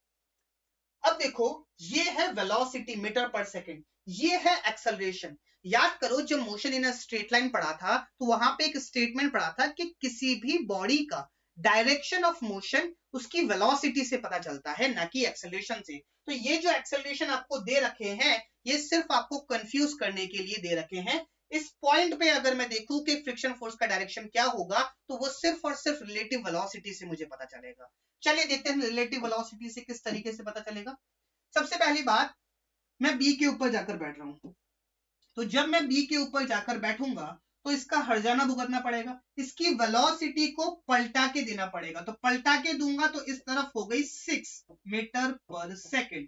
अब देखो ये है वेलोसिटी मीटर पर सेकंड, ये है एक्सेलरेशन। याद करो जब motion in a straight line पढ़ा था तो वहां पे एक स्टेटमेंट पढ़ा था कि किसी भी बॉडी का डायरेक्शन ऑफ मोशन उसकी वेलोसिटी से पता चलता है, ना कि एक्सेलरेशन से। तो ये जो एक्सेलरेशन आपको दे रखे हैं ये सिर्फ आपको कंफ्यूज करने के लिए दे रखे हैं। इस पॉइंट पे अगर मैं देखूं कि फ्रिक्शन फोर्स का डायरेक्शन क्या होगा तो वो सिर्फ और सिर्फ रिलेटिव वेलोसिटी से मुझे पता चलेगा। चलिए देखते हैं रिलेटिव वेलोसिटी से किस तरीके से पता चलेगा। सबसे पहली बात, मैं बी के ऊपर जाकर बैठ रहा हूं, तो जब मैं बी के ऊपर जाकर बैठूंगा तो इसका हर्जाना भुगतना पड़ेगा, इसकी वेलोसिटी को पलटा के देना पड़ेगा। तो पलटा के दूंगा तो इस तरफ हो गई 6 मीटर पर सेकंड,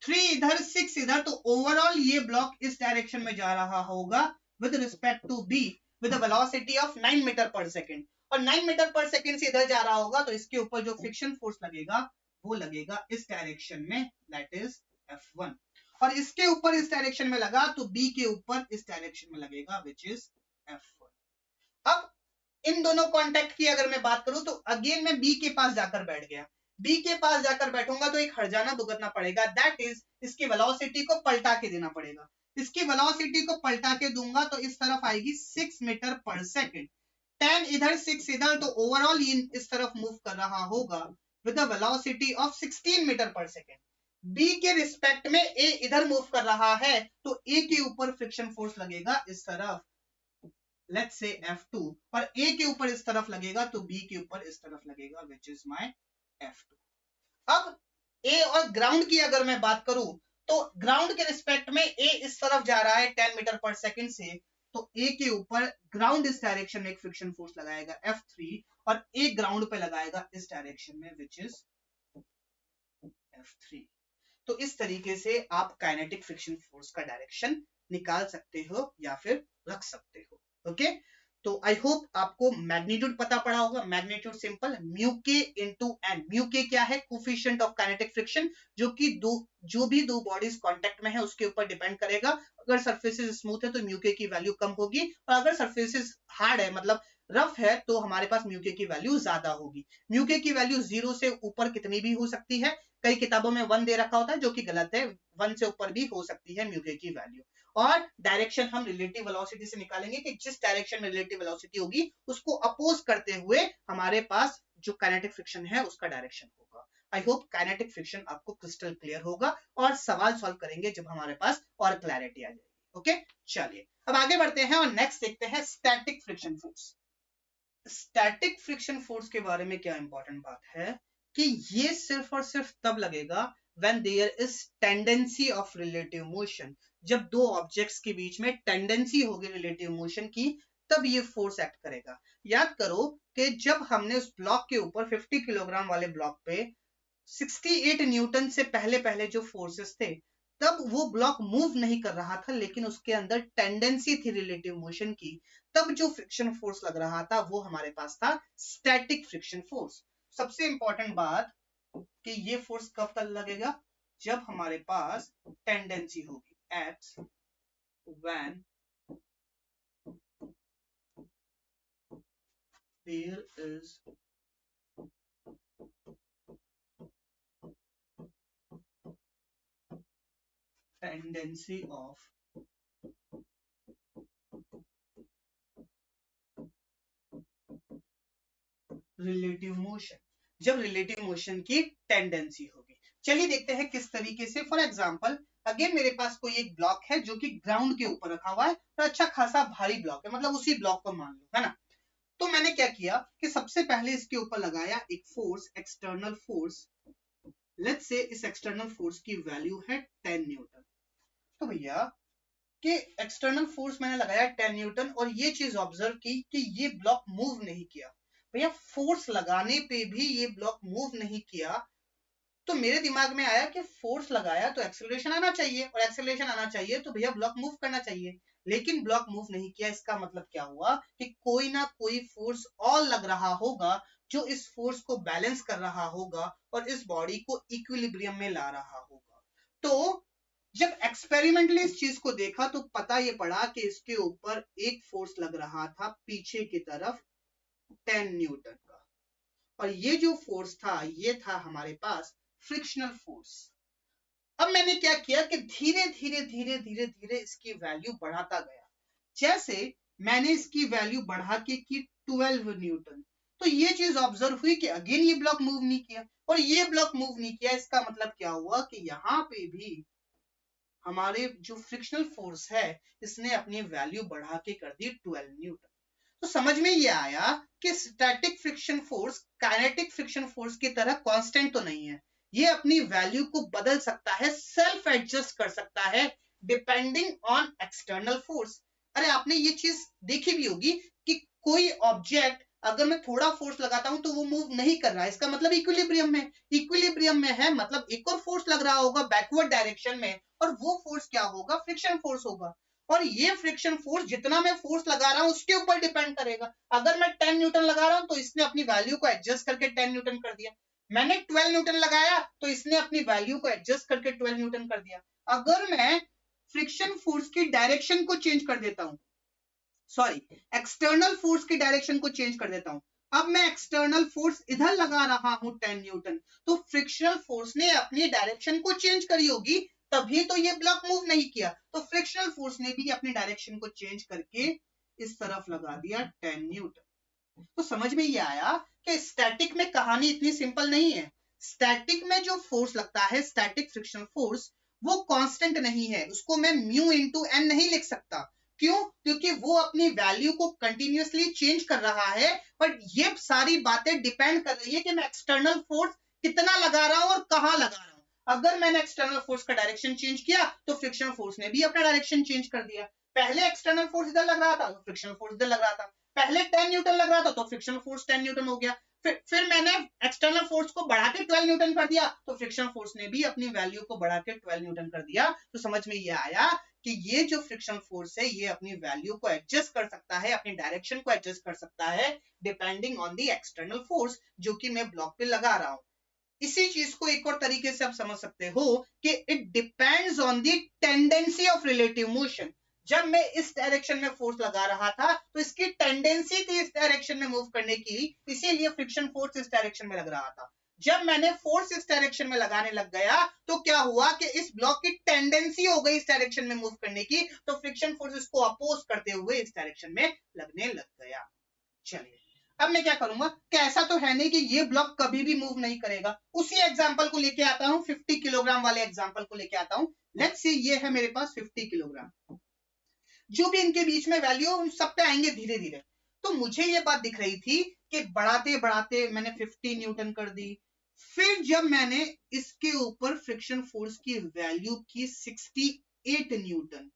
3 इधर 6 इधर, तो ओवरऑल ये ब्लॉक इस डायरेक्शन में जा रहा होगा with respect to b with a velocity of 9 meter per second, और 9 मीटर पर सेकंड से इधर जा रहा होगा तो इसके ऊपर जो फ्रिक्शन फोर्स लगेगा वो लगेगा इस डायरेक्शन में, दैट इज F1, और इसके ऊपर इस डायरेक्शन में लगा तो बी के ऊपर इस डायरेक्शन में लगेगा विच इज F1। अब इन दोनों कॉन्टेक्ट की अगर मैं बात करूं तो अगेन मैं बी के पास जाकर बैठ गया, बी के पास जाकर बैठूंगा तो एक हर्जाना भुगतना पड़ेगा, दैट इज इसकी वेलोसिटी को पलटा के देना पड़ेगा। इसकी वेलोसिटी को पलटा के दूंगा तो इस तरफ आएगी 6 मीटर पर सेकंड, 10 इधर 6 इधर, तो ओवरऑल ये इस तरफ मूव कर रहा होगा with a velocity of 16 meter per second. B के रिस्पेक्ट में ए इधर मूव कर रहा है तो ए के ऊपर फ्रिक्शन फोर्स लगेगा इस तरफ, लेट्स से F2, और ए के ऊपर इस तरफ लगेगा तो बी के ऊपर इस तरफ लगेगा विच इज माय F2। अब ए और ग्राउंड की अगर मैं बात करूं तो ग्राउंड के रिस्पेक्ट में ए इस तरफ जा रहा है 10 मीटर पर सेकंड से, तो ए के ऊपर ग्राउंड इस डायरेक्शन में एक फ्रिक्शन फोर्स लगाएगा F3 और ए ग्राउंड पे लगाएगा इस डायरेक्शन में विच इज F3। तो इस तरीके से आप काइनेटिक फ्रिक्शन फोर्स का डायरेक्शन निकाल सकते हो या फिर रख सकते हो। ओके, तो आई होप आपको मैग्नीट्यूड पता पड़ा होगा। मैग्नीट्यूड सिंपल, म्यू के इनटू एन। म्यू के क्या है? कोफिशिएंट ऑफ काइनेटिक फ्रिक्शन, जो कि जो भी दो बॉडीज कांटेक्ट में है उसके ऊपर डिपेंड करेगा। अगर सरफेसेस स्मूथ है तो म्यू के की वैल्यू कम होगी, और अगर सरफेसेस हार्ड है मतलब रफ है तो हमारे पास म्यू के की वैल्यू ज्यादा होगी। म्यू के की वैल्यू 0 से ऊपर कितनी भी हो सकती है, कई किताबों में 1 दे रखा होता है जो कि गलत है, 1 से ऊपर भी हो सकती है म्यू के की वैल्यू। और डायरेक्शन हम रिलेटिव वेलोसिटी से निकालेंगे कि जिस डायरेक्शन में रिलेटिव वेलोसिटी होगी उसको अपोज करते हुए हमारे पास जो काइनेटिक फ्रिक्शन है उसका डायरेक्शन होगा। आई होप काइनेटिक फ्रिक्शन आपको क्रिस्टल क्लियर होगा, और सवाल सॉल्व करेंगे जब हमारे पास और क्लैरिटी आ जाएगी। ओके, चलिए अब आगे बढ़ते हैं और नेक्स्ट देखते हैं static friction force. Static friction force के बारे में क्या इंपॉर्टेंट बात है कि ये सिर्फ और सिर्फ तब लगेगा when there is tendency of relative motion। जब दो ऑब्जेक्ट्स के बीच में टेंडेंसी होगी रिलेटिव मोशन की, तब ये फोर्स एक्ट करेगा। याद करो कि जब हमने उस ब्लॉक के ऊपर 50 किलोग्राम वाले ब्लॉक पे 68 न्यूटन से पहले जो फोर्सेस थे, तब वो ब्लॉक मूव नहीं कर रहा था, लेकिन उसके अंदर टेंडेंसी थी रिलेटिव मोशन की। तब जो फ्रिक्शन फोर्स लग रहा था वो हमारे पास था स्टैटिक फ्रिक्शन फोर्स। सबसे इंपॉर्टेंट बात कि ये फोर्स कब तक लगेगा? जब हमारे पास टेंडेंसी होगी, at when there is tendency of relative motion, जब रिलेटिव मोशन की टेंडेंसी होगी। चलिए देखते हैं किस तरीके से। फॉर एग्जांपल अगेन मेरे पास कोई एक ब्लॉक है जो कि ग्राउंड के ऊपर रखा हुआ है और अच्छा खासा भारी ब्लॉक है, मतलब उसी ब्लॉक को मान लो, है ना। तो मैंने क्या किया कि सबसे पहले इसके ऊपर लगाया एक force, external force. Let's say इस एक्सटर्नल फोर्स की वैल्यू है 10 न्यूटन। तो भैया कि एक्सटर्नल फोर्स मैंने लगाया 10 न्यूटन, और ये चीज ऑब्जर्व की कि ये ब्लॉक मूव नहीं किया। भैया फोर्स लगाने पे भी ये ब्लॉक मूव नहीं किया, तो मेरे दिमाग में आया कि फोर्स लगाया तो एक्सेलरेशन आना चाहिए, और एक्सेलरेशन आना चाहिए तो भैया ब्लॉक मूव करना चाहिए, लेकिन ब्लॉक मूव नहीं किया। इसका मतलब क्या हुआ कि कोई ना कोई फोर्स और लग रहा होगा जो इस फोर्स को बैलेंस कर रहा होगा और इस बॉडी को इक्विलिब्रियम में ला रहा होगा। तो जब एक्सपेरिमेंटली इस चीज को देखा तो पता ये पड़ा कि इसके ऊपर एक फोर्स लग रहा था पीछे की तरफ 10 न्यूटन का, और ये जो फोर्स था ये था हमारे पास फ्रिक्शनल फोर्स। अब मैंने क्या किया कि धीरे धीरे धीरे धीरे धीरे इसकी वैल्यू बढ़ाता गया। जैसे मैंने इसकी वैल्यू बढ़ा के की 12 न्यूटन, तो ये चीज ऑब्जर्व हुई कि अगेन ये ब्लॉक मूव नहीं किया और ये ब्लॉक मूव नहीं किया। इसका मतलब क्या हुआ कि यहाँ पे भी हमारे जो फ्रिक्शनल फोर्स है इसने अपनी वैल्यू बढ़ा के कर दी 12 न्यूटन। तो समझ में ये आया कि static friction force kinetic friction force की तरह कांस्टेंट तो नहीं है, ये अपनी वैल्यू को बदल सकता है, सेल्फ एडजस्ट कर सकता है डिपेंडिंग ऑन एक्सटर्नल फोर्स। अरे आपने ये चीज देखी भी होगी कि कोई ऑब्जेक्ट अगर मैं थोड़ा फोर्स लगाता हूं तो वो मूव नहीं कर रहा है, इसका मतलब इक्विलिब्रियम में है, मतलब एक और फोर्स लग रहा होगा बैकवर्ड डायरेक्शन में, और वो फोर्स क्या होगा? फ्रिक्शन फोर्स होगा। और ये फ्रिक्शन फोर्स जितना मैं फोर्स लगा रहा हूं उसके ऊपर डिपेंड करेगा। अगर मैं 10 न्यूटन लगा रहा हूं तो इसने अपनी वैल्यू को एडजस्ट करके 10 न्यूटन कर दिया। मैंने 12 न्यूटन लगाया तो इसने अपनी वैल्यू को एडजस्ट करके 12 न्यूटन कर दिया। अगर मैं फ्रिक्शन फोर्स की डायरेक्शन को चेंज कर देता हूं, सॉरी एक्सटर्नल फोर्स की डायरेक्शन को चेंज कर देता हूं, अब मैं एक्सटर्नल फोर्स इधर लगा रहा हूं 10 न्यूटन, तो फ्रिक्शनल फोर्स ने अपनी डायरेक्शन को चेंज करी होगी, तभी तो ये ब्लॉक मूव नहीं किया। तो फ्रिक्शनल फोर्स ने भी अपनी डायरेक्शन को चेंज करके इस तरफ लगा दिया 10 न्यूटन। तो समझ में ये आया कि स्टैटिक में कहानी इतनी सिंपल नहीं है। स्टैटिक में जो फोर्स लगता है स्टैटिक फ्रिक्शन फोर्स, वो कांस्टेंट नहीं है, उसको मैं म्यू इनटू एन नहीं लिख सकता। क्यों? क्योंकि वो अपनी वैल्यू को कंटिन्यूअसली चेंज कर रहा है, बट ये सारी बातें डिपेंड कर रही है कि मैं एक्सटर्नल फोर्स कितना लगा रहा हूं और कहां लगा रहा हूं। अगर मैंने एक्सटर्नल फोर्स का डायरेक्शन चेंज किया तो फ्रिक्शनल फोर्स ने भी अपना डायरेक्शन चेंज कर दिया। पहले एक्सटर्नल फोर्स इधर लग रहा था तो फ्रिक्शनल फोर्स इधर लग रहा था, पहले 10 न्यूटन लग रहा था तो फ्रिक्शनल फोर्स 10 न्यूटन हो गया, फिर मैंने एक्सटर्नल फोर्स को बढ़ा के 12 न्यूटन कर दिया तो फ्रिक्शनल फोर्स ने भी अपनी वैल्यू को बढ़ा के 12 न्यूटन कर दिया। तो समझ में ये आया कि ये जो फ्रिक्शनल फोर्स है ये अपनी वैल्यू को एडजस्ट कर सकता है, अपनी डायरेक्शन को एडजस्ट कर सकता है depending on the external force जो कि मैं ब्लॉक पे लगा रहा हूं। इसी चीज को एक और तरीके से आप समझ सकते हो कि it depends on the tendency of relative motion. जब मैं इस डायरेक्शन में फोर्स लगा रहा था तो इसकी टेंडेंसी थी इस डायरेक्शन में मूव करने की, इसीलिए फ्रिक्शन फोर्स इस डायरेक्शन में लग रहा था। जब मैंने फोर्स इस डायरेक्शन में लगाने लग गया तो क्या हुआ कि इस ब्लॉक की टेंडेंसी हो गई इस डायरेक्शन में मूव करने की, तो फ्रिक्शन फोर्स इसको अपोज करते हुए इस डायरेक्शन में लगने लग गया। चलिए अब मैं क्या करूंगा कि ऐसा तो है नहीं कि ये ब्लॉक कभी भी मूव नहीं करेगा। उसी एग्जांपल को लेके आता हूं, 50 किलोग्राम वाले एग्जांपल को लेके आता हूं। लेट्स सी ये है मेरे पास 50 किलोग्राम, जो भी इनके बीच में वैल्यू उन सब पे आएंगे धीरे धीरे। तो मुझे ये बात दिख रही थी कि बढ़ाते बढ़ाते मैंने 50 न्यूटन कर दी, फिर जब मैंने इसके ऊपर फ्रिक्शन फोर्स की वैल्यू की 68 न्यूटन,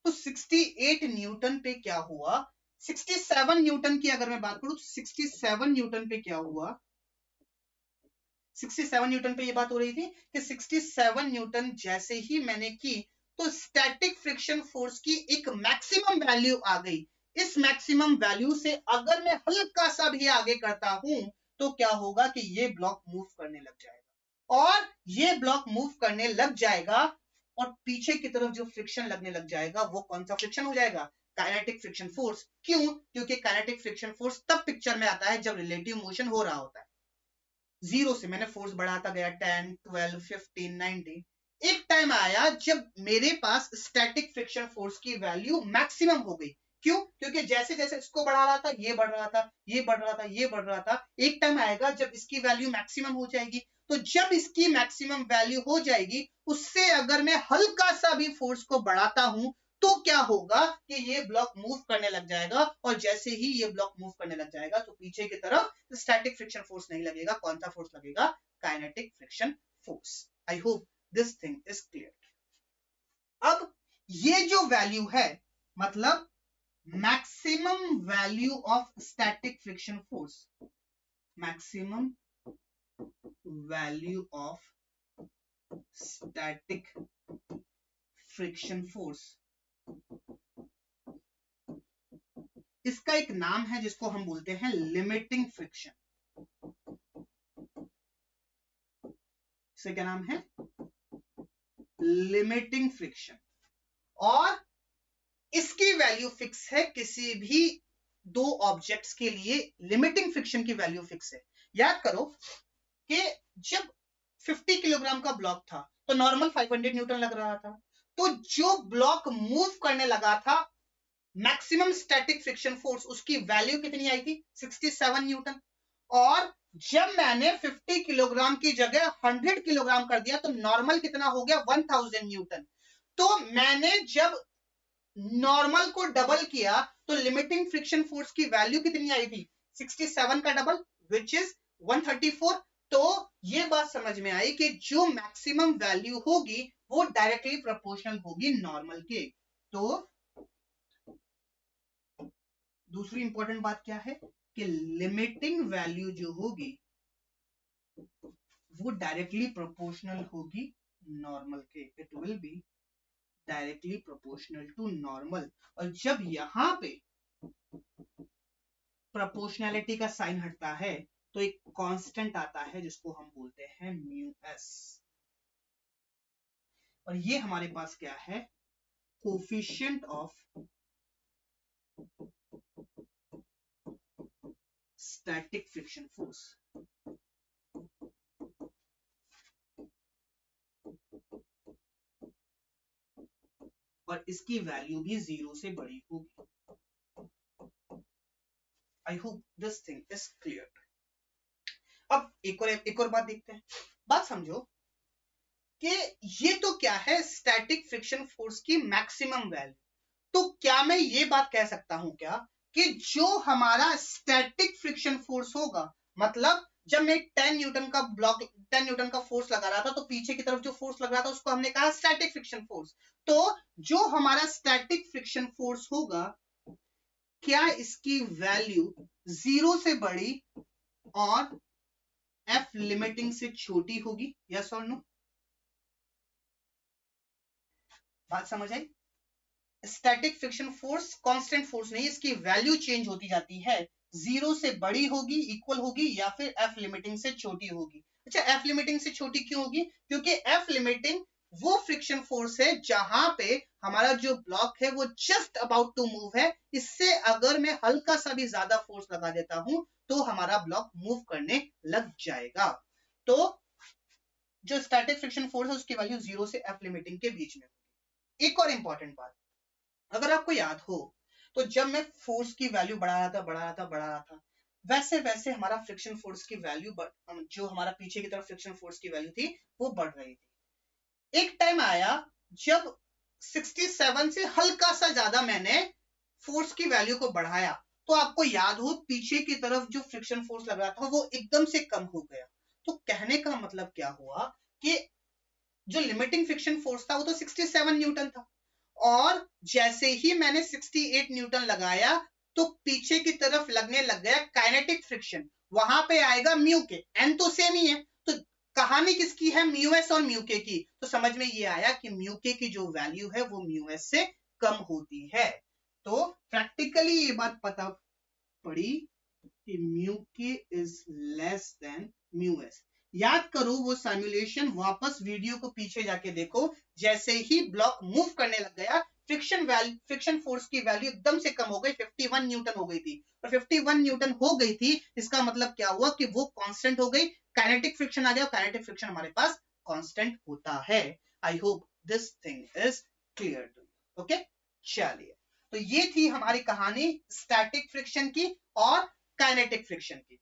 तो 68 न्यूटन पे क्या हुआ, 67 न्यूटन की अगर मैं बात करूं तो 67 न्यूटन पे क्या हुआ, 67 न्यूटन पे ये बात हो रही थी कि 67 न्यूटन जैसे ही मैंने की तो स्टैटिक फ्रिक्शन फोर्स की एक मैक्सिमम वैल्यू आ गई। इस मैक्सिमम वैल्यू से अगर मैं हल्का सा भी आगे करता हूं तो क्या होगा कि ये ब्लॉक मूव करने लग जाएगा, और ये ब्लॉक मूव करने लग जाएगा और पीछे की तरफ जो फ्रिक्शन लगने लग जाएगा वो कौन सा फ्रिक्शन हो जाएगा, काइनेटिक फ्रिक्शन फोर्स। क्यों? क्योंकि काइनेटिक फ्रिक्शन फोर्स तब पिक्चर में आता है जब रिलेटिव मोशन हो रहा होता है। जीरो से मैंने फोर्स बढ़ाता गया 10, 12, 15, 19, एक टाइम आया जब मेरे पास स्टैटिक फ्रिक्शन फोर्स की वैल्यू मैक्सिमम हो गई। क्यों? क्योंकि जैसे जैसे इसको बढ़ा रहा था ये बढ़ रहा था, ये बढ़ रहा था, ये बढ़ रहा था। एक टाइम आएगा जब इसकी वैल्यू मैक्सिमम हो जाएगी, तो जब इसकी मैक्सिमम वैल्यू हो जाएगी उससे अगर मैं हल्का सा भी फोर्स को बढ़ाता हूं तो क्या होगा कि ये ब्लॉक मूव करने लग जाएगा, और जैसे ही ये ब्लॉक मूव करने लग जाएगा तो पीछे की तरफ स्टैटिक फ्रिक्शन फोर्स नहीं लगेगा, कौन सा फोर्स लगेगा, kinetic friction force. I hope this thing is clear. अब ये जो वैल्यू है मतलब maximum value of static friction force, maximum value of static friction force, इसका एक नाम है जिसको हम बोलते हैं लिमिटिंग फ्रिक्शन। इसका क्या नाम है, लिमिटिंग फ्रिक्शन। और इसकी वैल्यू फिक्स है किसी भी दो ऑब्जेक्ट्स के लिए, लिमिटिंग फ्रिक्शन की वैल्यू फिक्स है। याद करो कि जब 50 किलोग्राम का ब्लॉक था तो नॉर्मल 500 न्यूटन लग रहा था, तो जो ब्लॉक मूव करने लगा था मैक्सिमम स्टैटिक फ्रिक्शन फोर्स उसकी वैल्यू कितनी आई थी, 67 न्यूटन। और जब मैंने 50 किलोग्राम की जगह 100 किलोग्राम कर दिया तो नॉर्मल कितना हो गया, 1000 न्यूटन। तो मैंने जब नॉर्मल को डबल किया तो लिमिटिंग फ्रिक्शन फोर्स की वैल्यू कितनी आई थी, 67 का डबल विच इज 134। तो ये बात समझ में आई कि जो मैक्सिमम वैल्यू होगी वो डायरेक्टली प्रोपोर्शनल होगी नॉर्मल के। तो दूसरी इंपॉर्टेंट बात क्या है कि लिमिटिंग वैल्यू जो होगी वो डायरेक्टली प्रोपोर्शनल होगी नॉर्मल के, it will be directly proportional to normal. और जब यहां पे प्रोपोर्शनैलिटी का साइन हटता है तो एक कांस्टेंट आता है जिसको हम बोलते हैं म्यू एस, और ये हमारे पास क्या है, coefficient of static friction force. और इसकी वैल्यू भी 0 से बड़ी होगी। आई hope this thing is clear. अब एक और बात देखते हैं, बात समझो कि ये तो क्या है, स्टैटिक फ्रिक्शन फोर्स की मैक्सिमम वैल्यू। तो क्या मैं ये बात कह सकता हूं क्या कि जो हमारा स्टैटिक फ्रिक्शन फोर्स होगा, मतलब जब मैं 10 न्यूटन का ब्लॉक 10 न्यूटन का फोर्स लगा रहा था तो पीछे की तरफ जो फोर्स लग रहा था उसको हमने कहा स्टैटिक फ्रिक्शन फोर्स। तो जो हमारा स्टैटिक फ्रिक्शन फोर्स होगा, क्या इसकी वैल्यू 0 से बड़ी और एफ लिमिटिंग से छोटी होगी? यस और नो? बात समझ आई? Static friction force constant force नहीं, इसकी वैल्यू चेंज होती जाती है, 0 से बड़ी होगी, इक्वल होगी, या फिर एफ लिमिटिंग से छोटी होगी। अच्छा, एफ लिमिटिंग से छोटी क्यों होगी? क्योंकि एफ लिमिटिंग वो फ्रिक्शन फोर्स है जहां पे हमारा जो ब्लॉक है वो जस्ट अबाउट टू मूव है, इससे अगर मैं हल्का सा भी ज्यादा फोर्स लगा देता हूं तो हमारा ब्लॉक मूव करने लग जाएगा। तो जो स्टैटिक फ्रिक्शन फोर्स है उसकी वैल्यू 0 से एफ लिमिटिंग के बीच में। एक और इंपॉर्टेंट बात, अगर आपको याद हो तो जब मैं फोर्स की वैल्यू बढ़ा रहा था वैसे वैसे हमारा फ्रिक्शन फोर्स की वैल्यू जो हमारा पीछे की तरफ फ्रिक्शन फोर्स की वैल्यू थी वो बढ़ रही थी। एक टाइम आया जब 67 से हल्का सा ज्यादा मैंने फोर्स की वैल्यू को बढ़ाया, तो आपको याद हो पीछे की तरफ जो फ्रिक्शन फोर्स लग रहा था वो एकदम से कम हो गया। तो कहने का मतलब क्या हुआ कि जो लिमिटिंग फ्रिक्शन फोर्स था वो तो 67 न्यूटन था, और जैसे ही मैंने 68 न्यूटन लगाया तो पीछे की तरफ लगने लग गया काइनेटिक फ्रिक्शन, वहां पे आएगा म्यू के, एन तो सेम ही है, तो कहानी किसकी है? म्यू एस और म्यू के की। तो समझ में ये आया कि म्यू के की जो वैल्यू है वो म्यू एस से कम होती है। तो प्रैक्टिकली ये बात पता पड़ी कि म्यू के is less than mu S. याद करो वो सिमुलेशन, वापस वीडियो को पीछे जाके देखो, जैसे ही ब्लॉक मूव करने लग गया फ्रिक्शन फोर्स की वैल्यू एकदम से कम हो गई, 51 न्यूटन हो गई थी। और 51 न्यूटन हो गई थी इसका मतलब क्या हुआ कि वो कांस्टेंट हो गई, काइनेटिक फ्रिक्शन आ गया, काइनेटिक फ्रिक्शन हमारे पास कांस्टेंट होता है। I hope this thing is clear to you. Okay, चलिए, तो ये थी हमारी कहानी स्टैटिक फ्रिक्शन की और काइनेटिक फ्रिक्शन की।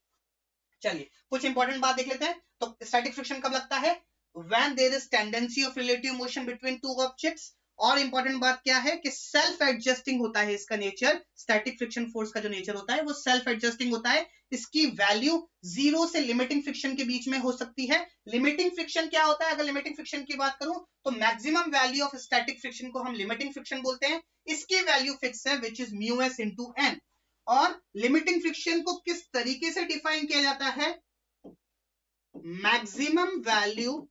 चलिए कुछ इंपॉर्टेंट बात देख लेते हैं। तो स्टैटिक फ्रिक्शन कब लगता है? When there is tendency of relative motion between two objects. और इंपॉर्टेंट बात क्या है कि सेल्फ एडजस्टिंग होता है इसका नेचर। स्टैटिक फ्रिक्शन फोर्स का जो नेचर होता है वो सेल्फ एडजस्टिंग होता है। इसकी वैल्यू 0 से लिमिटिंग फ्रिक्शन के बीच में हो सकती है। लिमिटिंग फ्रिक्शन क्या होता है? अगर लिमिटिंग फ्रिक्शन की बात करूं तो maximum value of static friction को हम लिमिटिंग फ्रिक्शन बोलते हैं। इसकी वैल्यू फिक्स है which is mu s into n. और लिमिटिंग फ्रिक्शन को किस तरीके से डिफाइन किया जाता है? Maximum value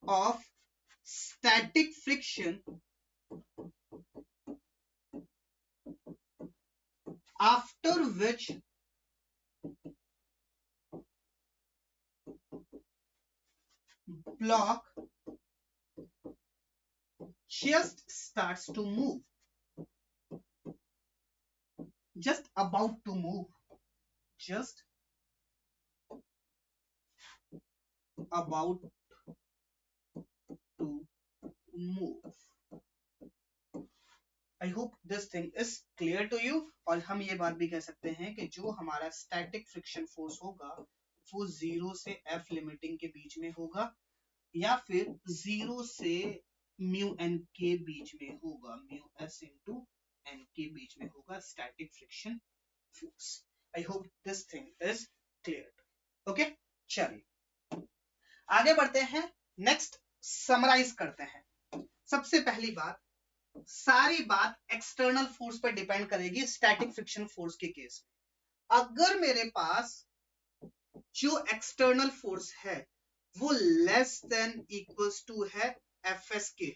of static friction after which block just starts to move, just about to move, just about to move. I hope this thing is clear to you। और हम ये बात भी कह सकते हैं कि जो हमारा स्टैटिक फ्रिक्शन फोर्स होगा वो 0 से एफ लिमिटिंग के बीच में होगा, या फिर 0 से म्यू एन के बीच में होगा, म्यू एस इंटू एन के बीच में होगा static friction force. I hope this thing is clear. Okay, चलिए आगे बढ़ते हैं, नेक्स्ट समराइज करते हैं। सबसे पहली बात, सारी बात एक्सटर्नल फोर्स पर डिपेंड करेगी स्टैटिक फ्रिक्शन फोर्स के केस में। अगर मेरे पास जो एक्सटर्नल फोर्स है वो लेस देन इक्वल्स टू है एफ एस के,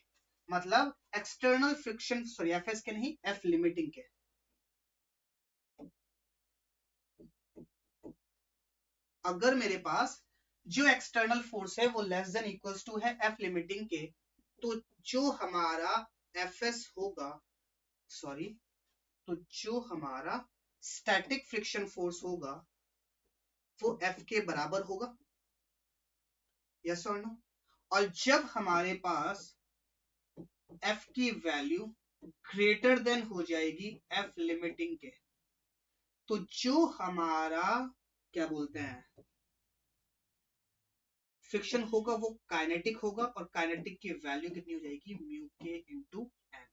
मतलब external friction, sorry F S के नहीं, एफ लिमिटिंग के। अगर मेरे पास जो एक्सटर्नल फोर्स है वो लेस देन इक्वल्स टू है एफ लिमिटिंग के, तो जो हमारा एफ एस होगा, सॉरी, तो जो हमारा स्टैटिक फ्रिक्शन फोर्स होगा वो एफ के बराबर होगा। यस और नो? और जब हमारे पास एफ की वैल्यू ग्रेटर देन हो जाएगी एफ लिमिटिंग के, तो जो हमारा क्या बोलते हैं फ्रिक्शन होगा वो काइनेटिक होगा, और काइनेटिक की वैल्यू कितनी हो जाएगी? म्यू के इंटू एन।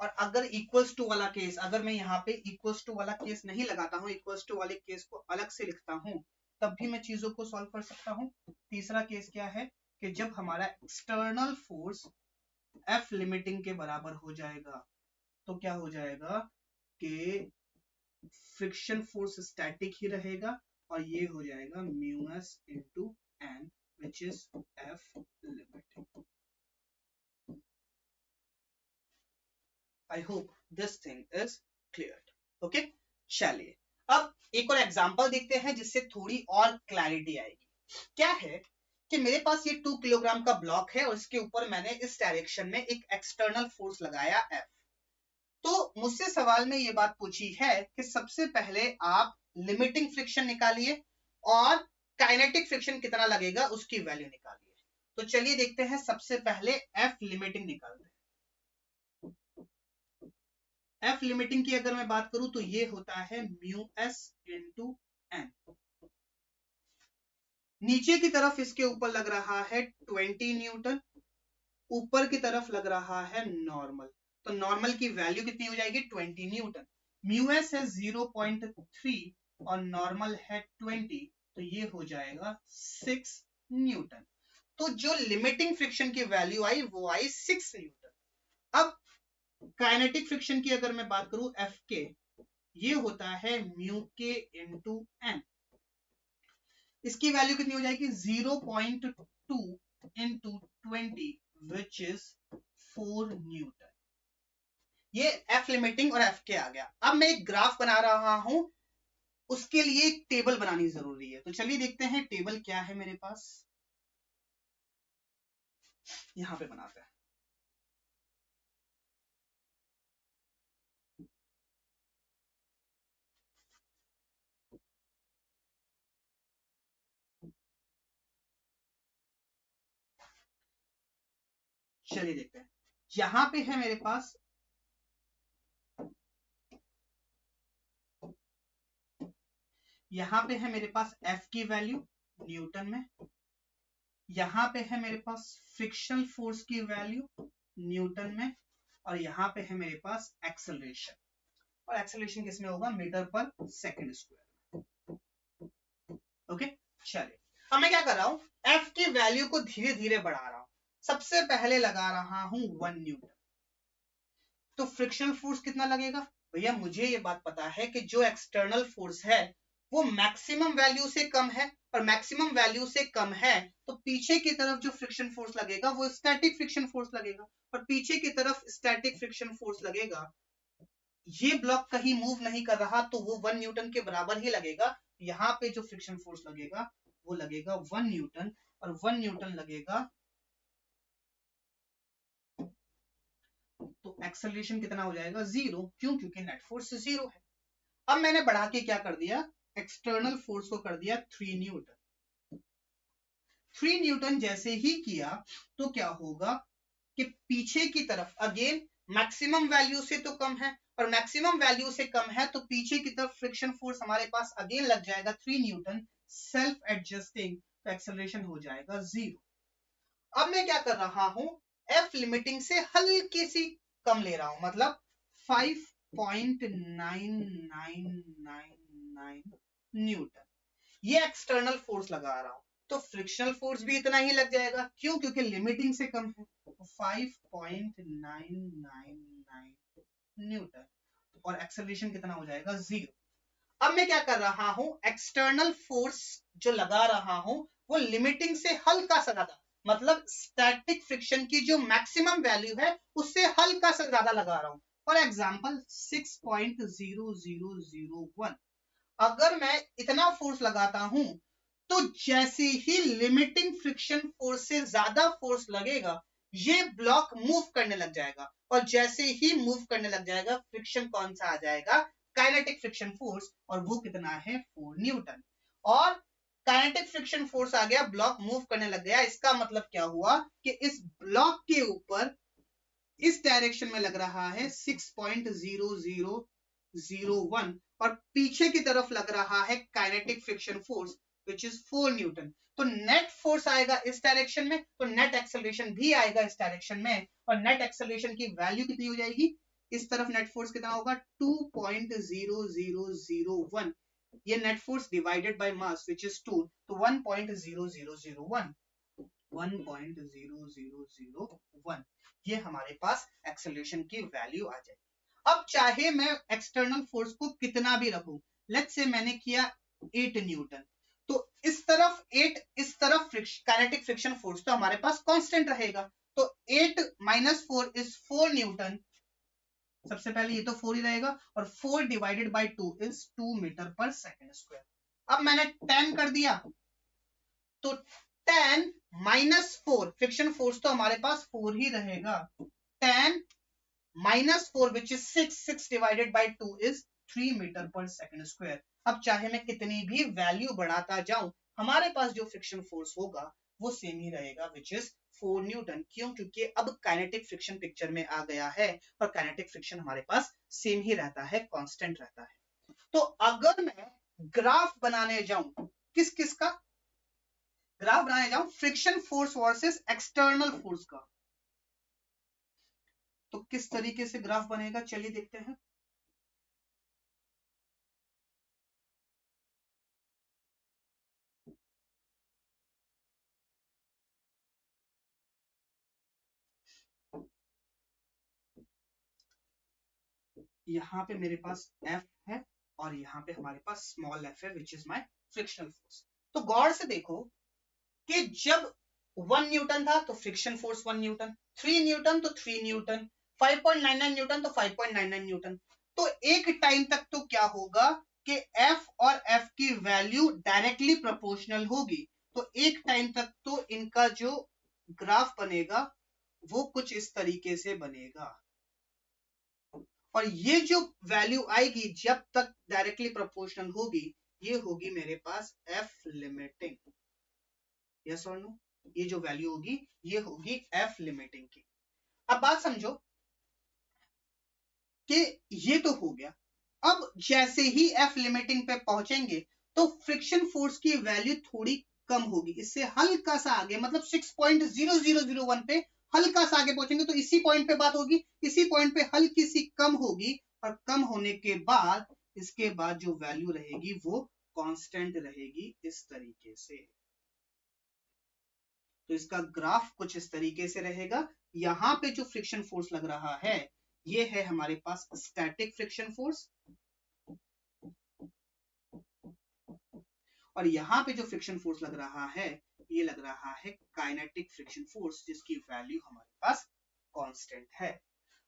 और अगर इक्वल्स टू वाला केस, अगर मैं यहाँ पे इक्वल्स टू वाला केस नहीं लगाता हूँ, इक्वल्स टू वाले केस को अलग से लिखता हूँ, तब भी मैं चीजों को सॉल्व कर सकता हूँ। तीसरा केस क्या है कि जब हमारा एक्सटर्नल फोर्स F लिमिटिंग के बराबर हो जाएगा तो क्या हो जाएगा कि फ्रिक्शन फोर्स स्टैटिक ही रहेगा और ये हो जाएगा mu s into n which is F limiting. I hope this thing is clear. Okay, चलिए अब एक और एग्जांपल देखते हैं जिससे थोड़ी और क्लैरिटी आएगी। क्या है कि मेरे पास ये 2 किलोग्राम का ब्लॉक है और इसके ऊपर मैंने इस डायरेक्शन में एक एक्सटर्नल फोर्स लगाया F। तो मुझसे सवाल में ये बात पूछी है कि सबसे पहले आप लिमिटिंग फ्रिक्शन निकालिए और काइनेटिक फ्रिक्शन कितना लगेगा उसकी वैल्यू निकालिए। तो चलिए देखते हैं, सबसे पहले F लिमिटिंग निकालते हैं। F लिमिटिंग की अगर मैं बात करूं तो ये होता है म्यू एस इंटू एन। नीचे की तरफ इसके ऊपर लग रहा है 20 न्यूटन, ऊपर की तरफ लग रहा है नॉर्मल। तो नॉर्मल की वैल्यू कितनी हो जाएगी 20 न्यूटन। म्यू एस है 0.3 और नॉर्मल है 20, तो ये हो जाएगा 6 न्यूटन। तो जो लिमिटिंग फ्रिक्शन की वैल्यू आई वो आई 6 न्यूटन। अब काइनेटिक फ्रिक्शन की अगर मैं बात करूं एफ के, ये होता है म्यू के इंटू एन। इसकी वैल्यू कितनी हो जाएगी 0.2 इंटू 20 विच इज 4 न्यूटन। ये एफ लिमिटिंग और एफ के आ गया। अब मैं एक ग्राफ बना रहा हूं, उसके लिए एक टेबल बनानी जरूरी है। तो चलिए देखते हैं टेबल क्या है मेरे पास, यहां पे बनाते हैं। चलिए देखते हैं, यहां पे है मेरे पास मेरे पास एफ की वैल्यू न्यूटन में, यहां पे है मेरे पास फ्रिक्शनल फोर्स की वैल्यू न्यूटन में, और यहां पे है मेरे पास एक्सेलरेशन, और एक्सेलरेशन किसमें होगा metre per second square. Okay, चलिए अब मैं क्या कर रहा हूं, एफ की वैल्यू को धीरे धीरे बढ़ा रहा हूं। सबसे पहले लगा रहा हूं 1 न्यूटन। तो फ्रिक्शनल फोर्स कितना लगेगा भैया, मुझे ये बात पता है कि जो एक्सटर्नल फोर्स है वो मैक्सिमम वैल्यू से कम है, और मैक्सिमम वैल्यू से कम है तो पीछे की तरफ जो फ्रिक्शन फोर्स लगेगा वो स्टैटिक फ्रिक्शन फोर्स लगेगा, और पीछे की तरफ स्टैटिक फ्रिक्शन फोर्स लगेगा। ये ब्लॉक कहीं मूव नहीं कर रहा तो वो 1 न्यूटन के बराबर ही लगेगा। यहाँ पे जो फ्रिक्शन फोर्स लगेगा वो लगेगा 1 न्यूटन, और 1 न्यूटन लगेगा तो एक्सेलरेशन कितना हो जाएगा 0। क्यों? क्योंकि नेट फोर्स 0 है। अब मैंने बढ़ा के क्या कर दिया, एक्सटर्नल फोर्स को कर दिया 3 न्यूटन। 3 न्यूटन जैसे ही किया तो क्या होगा कि पीछे की तरफ अगेन मैक्सिमम वैल्यू से तो कम है, और मैक्सिमम वैल्यू से कम है तो पीछे की तरफ फ्रिक्शन फोर्स हमारे पास अगेन लग जाएगा 3 न्यूटन, सेल्फ एडजस्टिंग, तो एक्सेलरेशन हो जाएगा 0। अब मैं क्या कर रहा हूं, एफ लिमिटिंग से हल्की सी कम ले रहा हूं, मतलब 5.9999 न्यूटन ये एक्सटर्नल फोर्स लगा रहा हूं। तो फ्रिक्शनल फोर्स भी इतना ही लग जाएगा। क्यों? क्योंकि लिमिटिंग से कम है। तो 5.999 न्यूटन, और एक्सेलरेशन कितना हो जाएगा 0। अब मैं क्या कर रहा हूं, एक्सटर्नल फोर्स जो लगा रहा हूं वो लिमिटिंग से हल्का सा ज्यादा, मतलब स्टैटिक फ्रिक्शन की जो मैक्सिमम वैल्यू है उससे हल्का सा ज्यादा लगा रहा हूं। For example 6.0001। अगर मैं इतना फोर्स लगाता हूं तो जैसे ही लिमिटिंग फ्रिक्शन फोर्स से ज्यादा फोर्स लगेगा ये ब्लॉक मूव करने लग जाएगा, और जैसे ही मूव करने लग जाएगा फ्रिक्शन कौन सा आ जाएगा, काइनेटिक फ्रिक्शन फोर्स, और वो कितना है 4 न्यूटन। और काइनेटिक फ्रिक्शन फोर्स आ गया, ब्लॉक मूव करने लग गया। इसका मतलब क्या हुआ कि इस ब्लॉक के ऊपर इस डायरेक्शन में लग रहा है 6.0001, और पीछे की तरफ लग रहा है kinetic friction force which is 4 Newton. तो नेट फोर्स आएगा इस डायरेक्शन में, तो नेट एक्सेलरेशन भी आएगा इस डायरेक्शन में, और नेट एक्सेलरेशन की वैल्यू कितनी हो जाएगी इस तरफ नेट फोर्स कितना होगा 2.0001, ये net force divided by mass which is 2, तो 1.0001, 1.0001 ये हमारे पास एक्सेलरेशन की वैल्यू आ जाएगी। अब चाहे मैं एक्सटर्नल फोर्स को कितना भी रखूं, लेट्स से मैंने किया 8 न्यूटन, तो इस तरफ 8, इस तरफ काइनेटिक फ्रिक्शन फोर्स तो हमारे पास कांस्टेंट रहेगा, तो 8 - 4 इज 4 न्यूटन, सबसे पहले ये तो 4 ही रहेगा, और 4 divided by 2 is 2 metre per second square. अब मैंने 10 कर दिया, तो 10 - 4, फ्रिक्शन फोर्स तो हमारे पास 4 ही रहेगा, 10 - 4 which is 6 divided by 2 is 3 meter per second square. अब चाहे मैं कितनी भी वैल्यू बढ़ाता जाऊं, हमारे पास जो फ्रिक्शन फोर्स होगा वो सेम ही रहेगा विच इज 4 न्यूटन। क्यों? क्योंकि अब काइनेटिक फ्रिक्शन पिक्चर में आ गया है और काइनेटिक फ्रिक्शन हमारे पास सेम ही रहता है, कांस्टेंट रहता है। तो अगर मैं ग्राफ बनाने जाऊं, किस किस का ग्राफ बनाने जाऊं, friction force versus external force का, तो किस तरीके से ग्राफ बनेगा चलिए देखते हैं। यहाँ पे मेरे पास F है और यहाँ पे हमारे पास स्मॉल f है which is my frictional force. तो गौर से देखो कि जब 1 न्यूटन था तो फ्रिक्शन फोर्स 1 न्यूटन, 3 न्यूटन तो 3 न्यूटन, 5.99 न्यूटन तो 5.99 न्यूटन। तो एक टाइम तक तो क्या होगा कि F और F की वैल्यू डायरेक्टली प्रोपोर्शनल होगी, तो एक टाइम तक तो इनका जो ग्राफ बनेगा वो कुछ इस तरीके से बनेगा, और ये जो वैल्यू आएगी जब तक डायरेक्टली प्रोपोर्शनल होगी, ये होगी मेरे पास F लिमिटिंग, यस और नो, ये जो वैल्यू होगी ये होगी F लिमिटिंग की। अब बात समझो कि ये तो हो गया, अब जैसे ही F लिमिटिंग पे पहुंचेंगे तो फ्रिक्शन फोर्स की वैल्यू थोड़ी कम होगी, इससे हल्का सा आगे, मतलब 6.0001 पे हल्का सा आगे पहुंचेंगे, तो इसी पॉइंट पे बात होगी, इसी पॉइंट पे हल्की सी कम होगी, और कम होने के बाद इसके बाद जो वैल्यू रहेगी वो कांस्टेंट रहेगी इस तरीके से। तो इसका ग्राफ कुछ इस तरीके से रहेगा। यहां पे जो फ्रिक्शन फोर्स लग रहा है ये है हमारे पास स्टैटिक फ्रिक्शन फोर्स, और यहाँ पे जो फ्रिक्शन फोर्स लग रहा है ये लग रहा है काइनेटिक फ्रिक्शन फोर्स, जिसकी वैल्यू हमारे पास कांस्टेंट है।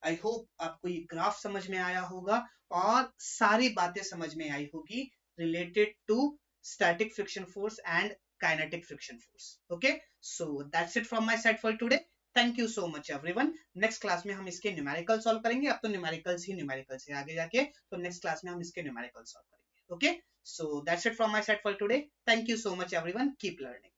आई होप आपको ये ग्राफ समझ में आया होगा और सारी बातें समझ में आई होगी related to static friction force and kinetic friction force. Okay, so that's it from my side for today. Thank you so much everyone. Next class में हम इसके न्यूमेरिकल सॉल्व करेंगे, अब तो न्यूमेरिकल्स ही न्यूमेरिकल्स है आगे जाके, तो नेक्स्ट क्लास में हम इसके न्यूमेरिकल सॉल्व करेंगे। Okay, so that's it from my side for today. Thank you so much everyone, keep learning.